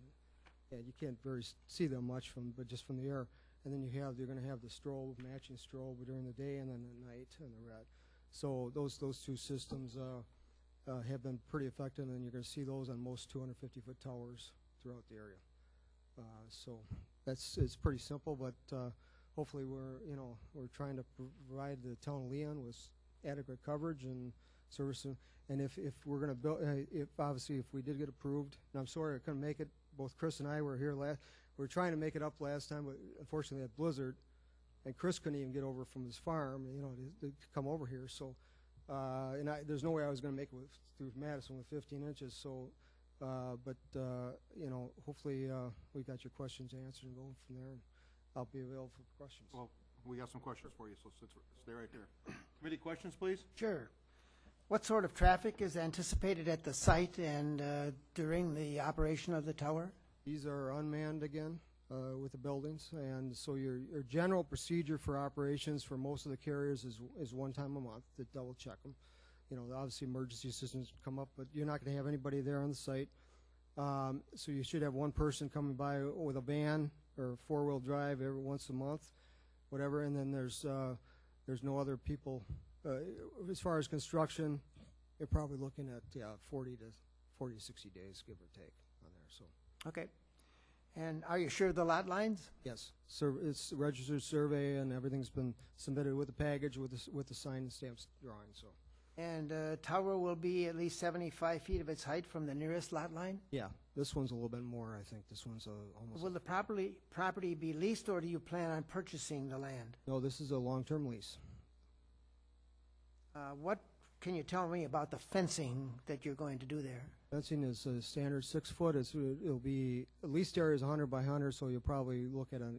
and you can't see them much but just from the air. And then you're going to have the strobe, matching strobe during the day, and then at night in the red. So those two systems have been pretty effective, and you're going to see those on most 250-foot towers throughout the area. So it's pretty simple, but hopefully we're trying to provide the town of Leon with adequate coverage and service. And if we're going to build, if we did get approved, and I'm sorry I couldn't make it. Both Chris and I were here we were trying to make it up last time, but unfortunately that blizzard, and Chris couldn't even get over from his farm, to come over here. So. There's no way I was going to make it through Madison with 15 inches. So, hopefully we got your questions answered and going from there. And I'll be available for questions. Well, we got some questions for you, so stay right there. Committee questions, please. Sure. What sort of traffic is anticipated at the site and during the operation of the tower? These are unmanned again with the buildings, and so your general procedure for operations for most of the carriers is one time a month to double check them. you know, obviously emergency assistance come up, but you're not going to have anybody there on the site. So you should have one person coming by with a van or four-wheel drive every once a month, whatever, and then there's no other people. As far as construction, you're probably looking at 40 to 60 days, give or take, on there. So Okay. And are you sure of the lot lines? yes, it's a registered survey, and everything's been submitted with the package with the sign and stamps drawing. So And tower will be at least 75 feet of its height from the nearest lot line? yeah, this one's a little bit more. I think this one's almost. Will the property be leased, or do you plan on purchasing the land? No, this is a long-term lease. What can you tell me about the fencing that you're going to do there? Fencing is a standard 6 foot. It'll be, at least area is 100 by 100, so you'll probably look at a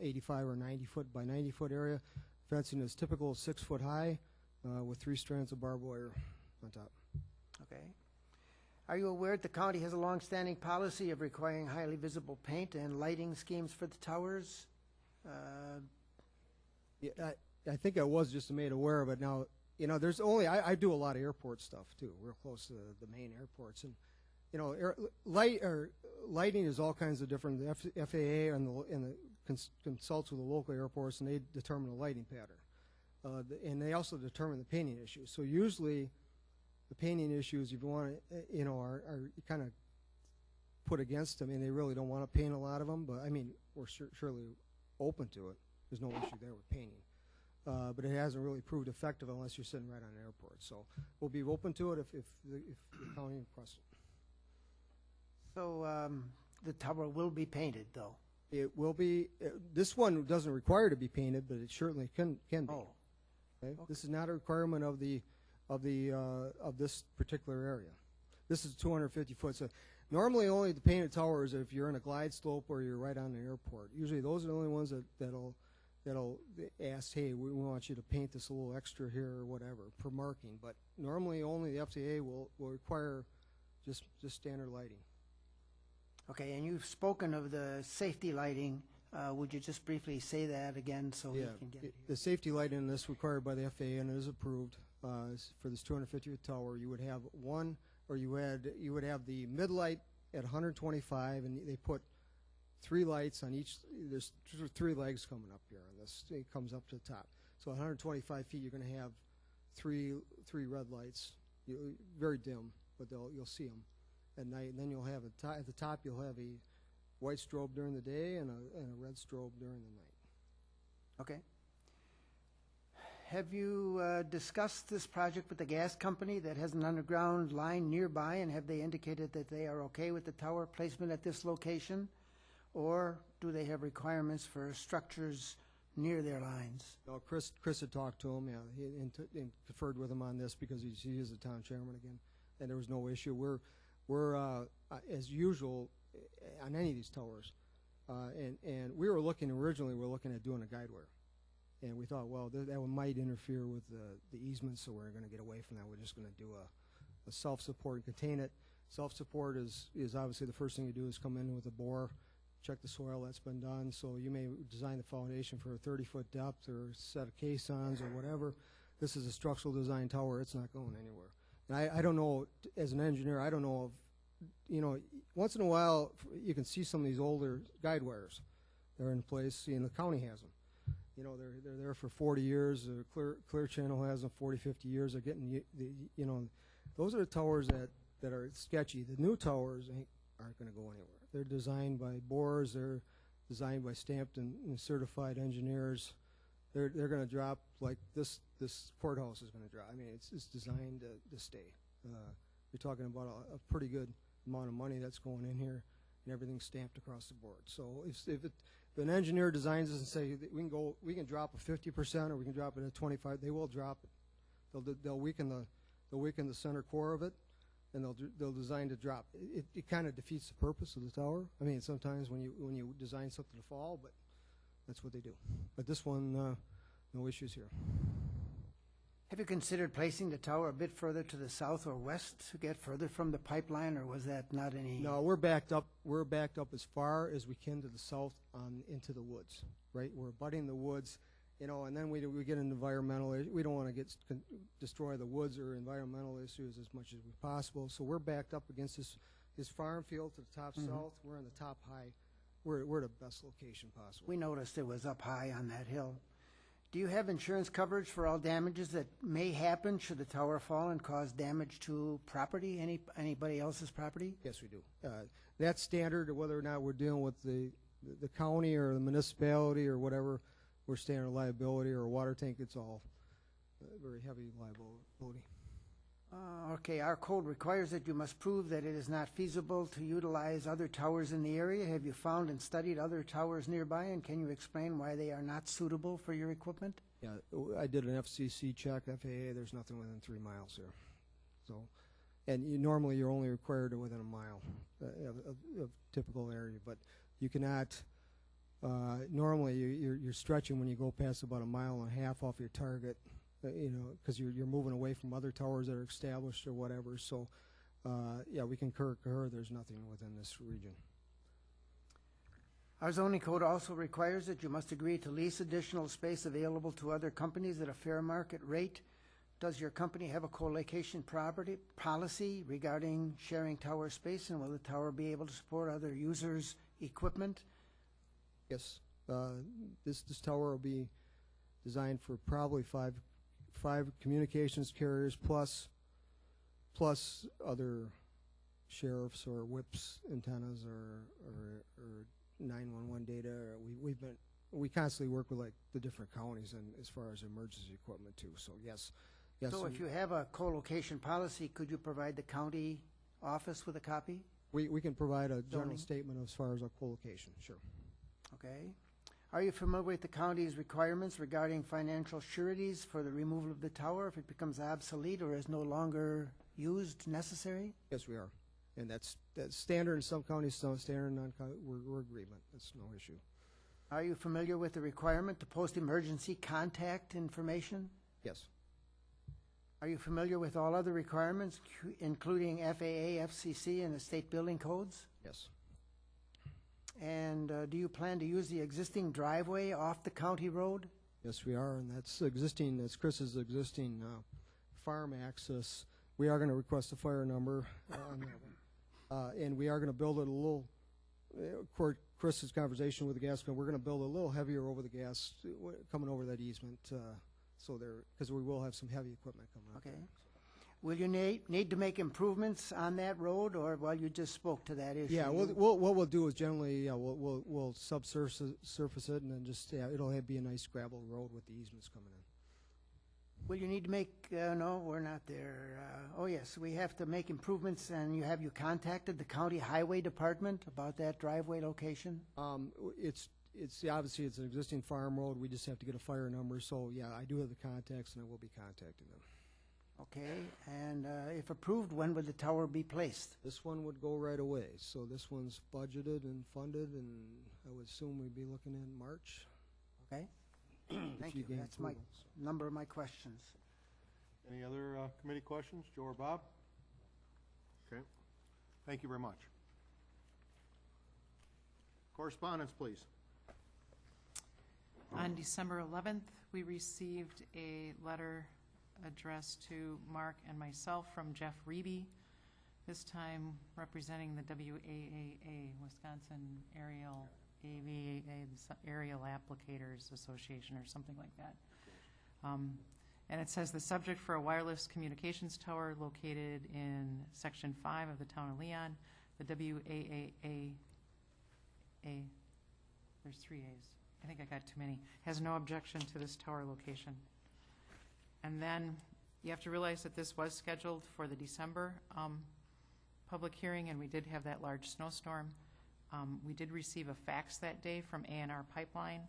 85 or 90 foot by 90 foot area. Fencing is typical 6 foot high with 3 strands of barbed wire on top. Okay. Are you aware that the county has a long-standing policy of requiring highly visible paint and lighting schemes for the towers? Yeah, I think I was just made aware of it. Now, there's only, I do a lot of airport stuff too, real close to the main airports. And, lighting is all kinds of different. The FAA and consults with the local airports, and they determine the lighting pattern. And they also determine the painting issues. So usually the painting issues, if you want to, are kind of put against them, and they really don't want to paint a lot of them. But, I mean, we're surely open to it. There's no issue there with painting. But it hasn't really proved effective unless you're sitting right on an airport. So we'll be open to it if the county requests it. So the tower will be painted, though? It will be. This one doesn't require to be painted, but it certainly can be. Oh. Okay? This is not a requirement of this particular area. This is 250 foot. So normally only the painted towers if you're in a glide slope or you're right on the airport. Usually those are the only ones that'll ask, hey, we want you to paint this a little extra here or whatever per marking. But normally only the FAA will require just standard lighting. Okay, and you've spoken of the safety lighting. Would you just briefly say that again so we can get it? The safety lighting in this required by the FAA and it is approved for this 250 foot tower. You would have one, or you would have the mid light at 125, and they put 3 lights on each. There's 3 legs coming up here on this. It comes up to the top. So 125 feet, you're going to have three red lights, very dim, but you'll see them at night. And then you'll have at the top you'll have a white strobe during the day and a red strobe during the night. Okay. Have you discussed this project with the gas company that has an underground line nearby, and have they indicated that they are okay with the tower placement at this location? Or do they have requirements for structures near their lines? No, Chris had talked to him, and conferred with him on this because he is the town chairman again, and there was no issue. We're as usual on any of these towers, and we were looking at doing a guide wire, and we thought, well, that might interfere with the easement, so we're going to get away from that. We're just going to do a self-support and contain it. Self-support is obviously the first thing you do is come in with a bore, check the soil. That's been done. So you may design the foundation for a 30-foot depth or a set of caissons or whatever. This is a structural design tower. It's not going anywhere. And I don't know, as an engineer, I don't know if, once in a while you can see some of these older guide wires. They're in place. The county has them. They're there for 40 years. Clear Channel has them 40, 50 years. They're getting, those are the towers that are sketchy. The new towers aren't going to go anywhere. They're designed by borers. They're designed by stamped and certified engineers. They're going to drop like this courthouse is going to drop. I mean, it's designed to stay. You're talking about a pretty good amount of money that's going in here, and everything's stamped across the board. So if an engineer designs this and say that we can drop a 50% or we can drop it at 25, they will drop it. They'll weaken the center core of it, and they'll design to drop. It kind of defeats the purpose of the tower. I mean, sometimes when you design something to fall, but that's what they do. But this one, no issues here. Have you considered placing the tower a bit further to the south or west to get further from the pipeline, or was that not any? No, we're backed up. We're backed up as far as we can to the south into the woods. Right, we're abutting the woods, You know, and then we get into environmental, we don't want to destroy the woods or environmental issues as much as possible. So we're backed up against this farm field to the top south. We're in the top high. We're the best location possible. We noticed it was up high on that hill. Do you have insurance coverage for all damages that may happen should the tower fall and cause damage to property, anybody else's property? Yes, we do. That's standard, whether or not we're dealing with the county or the municipality or whatever, we're standard liability or a water tank, it's all very heavy liability. Okay, our code requires that you must prove that it is not feasible to utilize other towers in the area. Have you found and studied other towers nearby, and can you explain why they are not suitable for your equipment? Yeah, I did an FCC check, FAA, there's nothing within 3 miles here. So, and normally you're only required to within a mile of typical area, but you cannot, normally you're stretching when you go past about 1.5 miles off your target. You know, because you're moving away from other towers that are established or whatever. So, yeah, we can concur there's nothing within this region. Our zoning code also requires that you must agree to lease additional space available to other companies at a fair market rate. Does your company have a co-location property policy regarding sharing tower space, and will the tower be able to support other users' equipment? Yes, this tower will be designed for probably five communications carriers plus other sheriffs or whips antennas or 911 data. We constantly work with like the different counties and as far as emergency equipment too. So yes. So if you have a co-location policy, could you provide the county office with a copy? We can provide a general statement as far as our co-location. Sure. Okay. Are you familiar with the county's requirements regarding financial sureties for the removal of the tower if it becomes obsolete or is no longer used necessary? Yes, we are. And that's standard in some counties, some standard in non-county. We're agreement. That's no issue. Are you familiar with the requirement to post emergency contact information? Yes. Are you familiar with all other requirements, including FAA, FCC, and the state building codes? Yes. And do you plan to use the existing driveway off the county road? Yes, we are, and that's existing. That's Chris's existing farm access. We are going to request a fire number on that one, and we are going to build it a little. Chris's conversation with the gas company. We're going to build a little heavier over the gas coming over that easement, so there because we will have some heavy equipment coming up. Okay. Will you need to make improvements on that road, or well, you just spoke to that issue? Yeah, what we'll do is generally we'll subsurface it, and then just it'll be a nice gravel road with the easements coming in. Will you need to make? No, we're not there. Oh yes, we have to make improvements, and have you contacted the county highway department about that driveway location? It's obviously it's an existing farm road. We just have to get a fire number. So yeah, I do have the contacts, and I will be contacting them. Okay, and if approved, when would the tower be placed? This one would go right away. So this one's budgeted and funded, and I would assume we'd be looking in March. Okay, thank you. That's my number of my questions. Any other committee questions, Joe or Bob? Okay, thank you very much. Correspondence, please. On December 11th, we received a letter addressed to Mark and myself from Jeff Reeby, this time representing the WAAA, Wisconsin Aerial Applicators Association, or something like that. And it says the subject for a wireless communications tower located in Section 5 of the Town of Leon, the WAAA, there's 3 A's. I think I got too many, has no objection to this tower location. And then you have to realize that this was scheduled for the December public hearing, and we did have that large snowstorm. We did receive a fax that day from A&R Pipeline,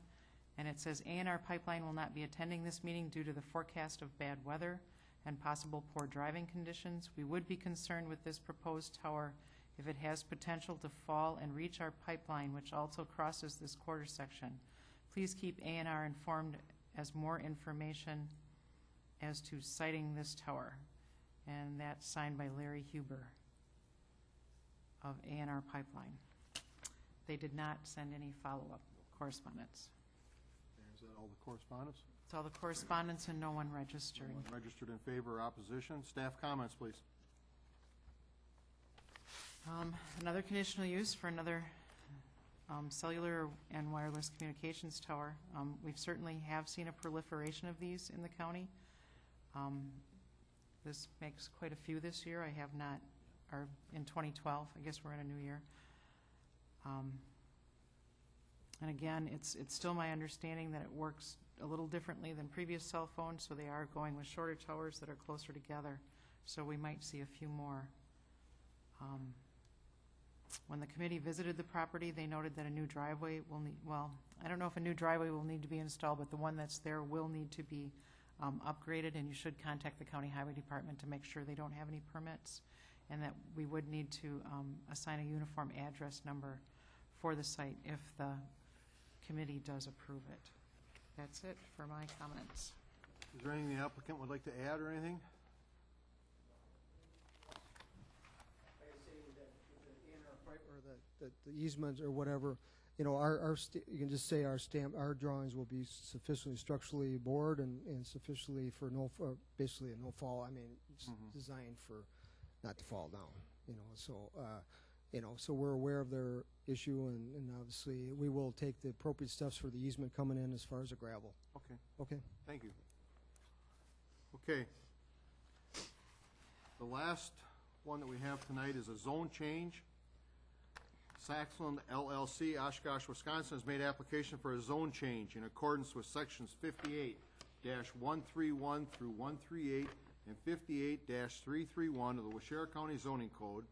and it says A&R Pipeline will not be attending this meeting due to the forecast of bad weather and possible poor driving conditions. We would be concerned with this proposed tower if it has potential to fall and reach our pipeline, which also crosses this quarter section. Please keep A&R informed as more information as to siting this tower. And that's signed by Larry Huber of A&R Pipeline. They did not send any follow-up correspondence. Is that All the correspondence? It's all the correspondence and no one registered. Anyone registered in favor or opposition? Staff comments, please. Another conditional use for another cellular and wireless communications tower. We've certainly have seen a proliferation of these in the county. This makes quite a few this year. I have not, or in 2012, I guess we're in a new year. And again, it's still my understanding that it works a little differently than previous cell phones, so they are going with shorter towers that are closer together. So we might see a few more. When the committee visited the property, they noted that a new driveway will need, well, I don't know if a new driveway will need to be installed, but the one that's there will need to be upgraded, and you should contact the county highway department to make sure they don't have any permits, and that we would need to assign a uniform address number for the site if the committee does approve it. That's it for my comments. Is there anything the applicant would like to add or anything? Or the easements or whatever, you know, you can just say our drawings will be sufficiently structurally bored and sufficiently for basically a no fall. I mean, it's designed for not to fall down, you know, so, so we're aware of their issue, and obviously we will take the appropriate steps for the easement coming in as far as the gravel. Okay. Okay. Thank you. Okay. The last one that we have tonight is a zone change. Saxland LLC, Oshkosh, Wisconsin, has made application for a zone change in accordance with sections 58-131 through 138 and 58-331 of the Waushara County Zoning Code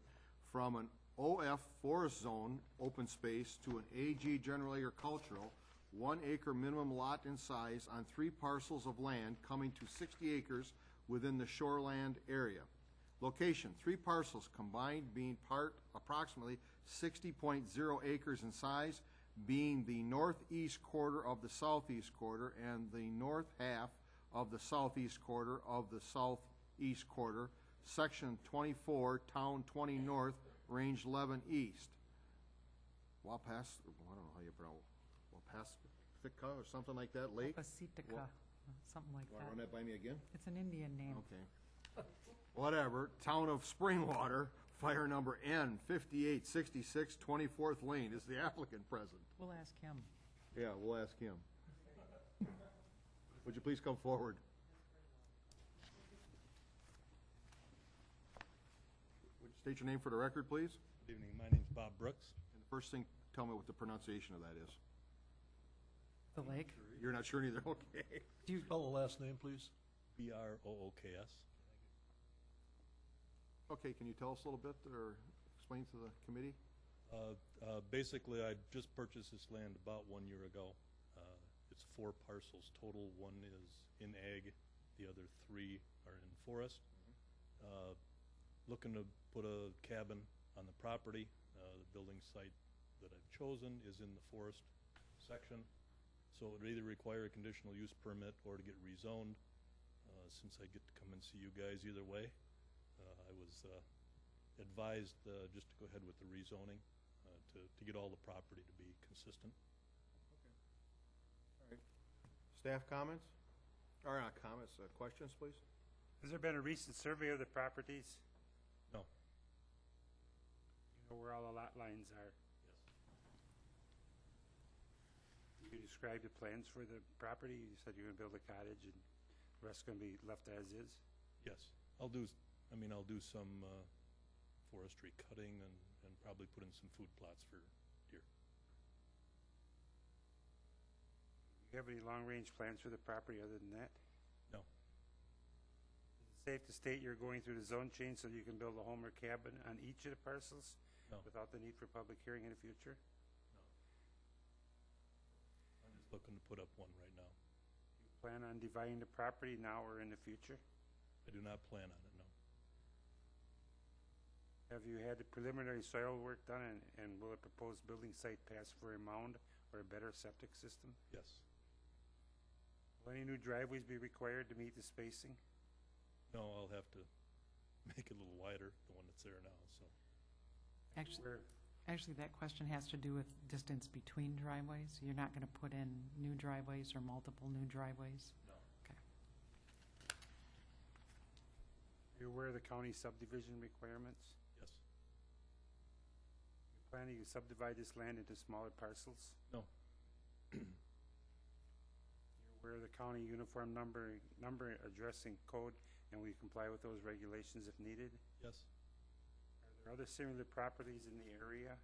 from an OF forest zone open space to an AG general agricultural 1 acre minimum lot in size on 3 parcels of land coming to 60 acres within the shoreland area. Location, 3 parcels combined being part approximately 60.0 acres in size, being the northeast quarter of the southeast quarter and the north half of the southeast quarter of the southeast quarter, section 24, town 20 north, range 11 east. I don't know how you pronounce Wapaska or something like that, lake? Wapasitica, something like Want to that. run that by me again? It's an Indian name. Okay. Whatever, town of Springwater, fire number N 5866 24th Lane. Is the applicant present? We'll ask him. Yeah, we'll ask him. Would you please come forward? Would you state your name for the record, please? Good evening. My name's Bob Brooks. And the first thing, tell me what the pronunciation of that is. The lake? You're not sure either? Okay. Do you spell the last name, please? B-R-O-O-K-S. Okay, can you tell us a little bit or explain to the committee? Basically, I just purchased this land about 1 year ago. It's 4 parcels total. 1 is in ag, the other 3 are in forest. Looking to put a cabin on the property. The building site that I've chosen is in the forest section, so it would either require a conditional use permit or to get rezoned. Since I get to come and see you guys either way, I was advised just to go ahead with the rezoning to get all the property to be consistent. All right. Staff comments? Or not comments, questions, please? Has there been a recent survey of the properties? No. You know where all the lot lines are? Yes. You describe the plans for the property? You said you're going to build a cottage and the rest going to be left as is? Yes. I'll do some forestry cutting and probably put in some food plots for deer. Do you have any long-range plans for the property other than that? No. Is it safe to state you're going through the zone change so you can build a home or cabin on each of the parcels? No. Without the need for public hearing in the future? No. I'm just looking to put up one right now. You plan on dividing the property now or in the future? I do not plan on it, no. Have you had the preliminary soil work done, and will a proposed building site pass for a mound or a better septic system? Yes. Will any new driveways be required to meet the spacing? No, I'll have to make it a little wider, the one that's there now, so. Actually, that question has to do with distance between driveways. You're not going to put in new driveways or multiple new driveways? No. Okay. Are you aware of the county subdivision requirements? Yes. You planning to subdivide this land into smaller parcels? No. You're aware of the county uniform number addressing code, and we comply with those regulations if needed? Yes. Are there other similar properties in the area?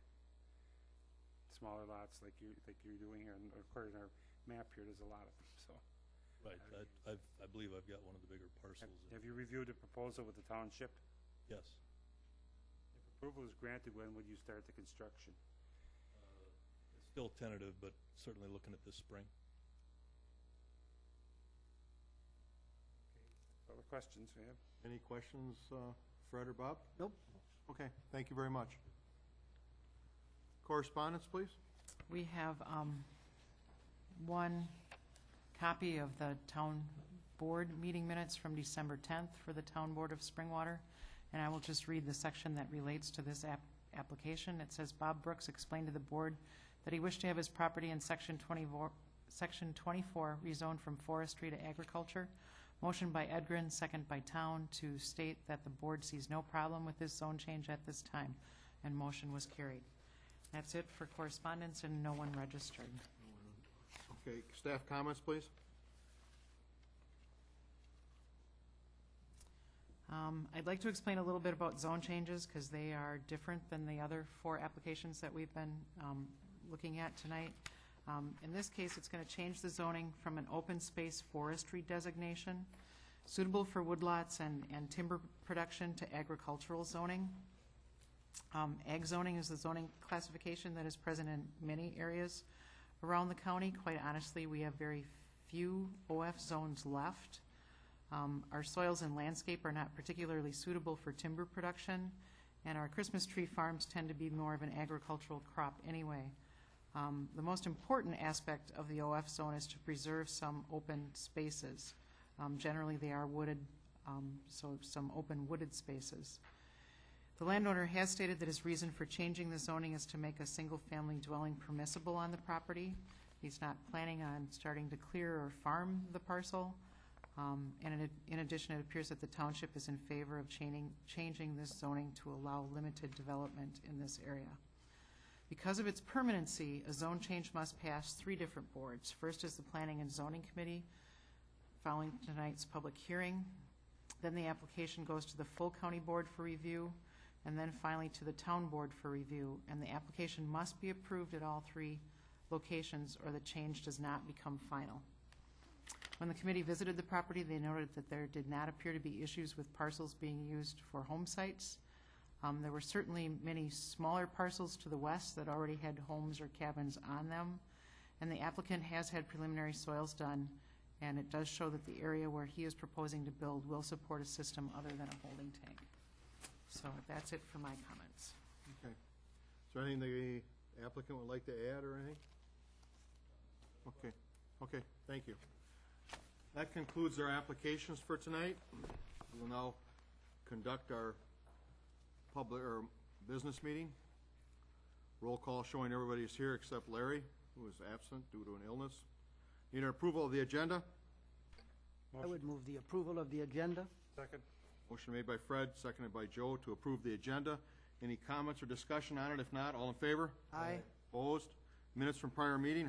Smaller lots like you're doing here, and of course, in our map here, there's a lot of them, so. Right, I believe I've got one of the bigger parcels. Have you reviewed the proposal with the township? Yes. If approval is granted, when would you start the construction? It's still tentative, but certainly looking at this spring. Other questions we have? Any questions, Fred or Bob? Nope. Okay, thank you very much. Correspondence, please? We have one copy of the town board meeting minutes from December 10th for the Town Board of Springwater, and I will just read the section that relates to this application. It says, Bob Brooks explained to the board that he wished to have his property in Section 24 rezoned from forestry to agriculture. Motion by Edgren, second by Town, to state that the board sees no problem with this zone change at this time, and motion was carried. That's it for correspondence, and no one registered. Okay, staff comments, please? I'd like to explain a little bit about zone changes because they are different than the other 4 applications that we've been looking at tonight. In this case, it's going to change the zoning from an open space forestry designation suitable for woodlots and timber production to agricultural zoning. Ag zoning is the zoning classification that is present in many areas around the county. Quite honestly, we have very few OF zones left. Our soils and landscape are not particularly suitable for timber production, and our Christmas tree farms tend to be more of an agricultural crop anyway. The most important aspect of the OF zone is to preserve some open spaces. Generally, they are wooded, so some open wooded spaces. The landowner has stated that his reason for changing the zoning is to make a single-family dwelling permissible on the property. He's not planning on starting to clear or farm the parcel. And in addition, it appears that the township is in favor of changing this zoning to allow limited development in this area. Because of its permanency, a zone change must pass 3 different boards. First is the Planning and Zoning Committee, following tonight's public hearing. Then the application goes to the full county board for review, and then finally to the town board for review. And the application must be approved at all 3 locations, or the change does not become final. When the committee visited the property, they noted that there did not appear to be issues with parcels being used for home sites. There were certainly many smaller parcels to the west that already had homes or cabins on them, and the applicant has had preliminary soils done, and it does show that the area where he is proposing to build will support a system other than a holding tank. So that's it for my comments. Okay. Is there anything the applicant would like to add or anything? Okay. Okay, thank you. That concludes our applications for tonight. We will now conduct our public or business meeting. Roll call showing everybody is here except Larry, who is absent due to an illness. Need an approval of the agenda? I would move the approval of the agenda. Second. Motion made by Fred, seconded by Joe to approve the agenda. Any comments or discussion on it? If not, all in favor? Aye. Opposed? Minutes from prior meeting,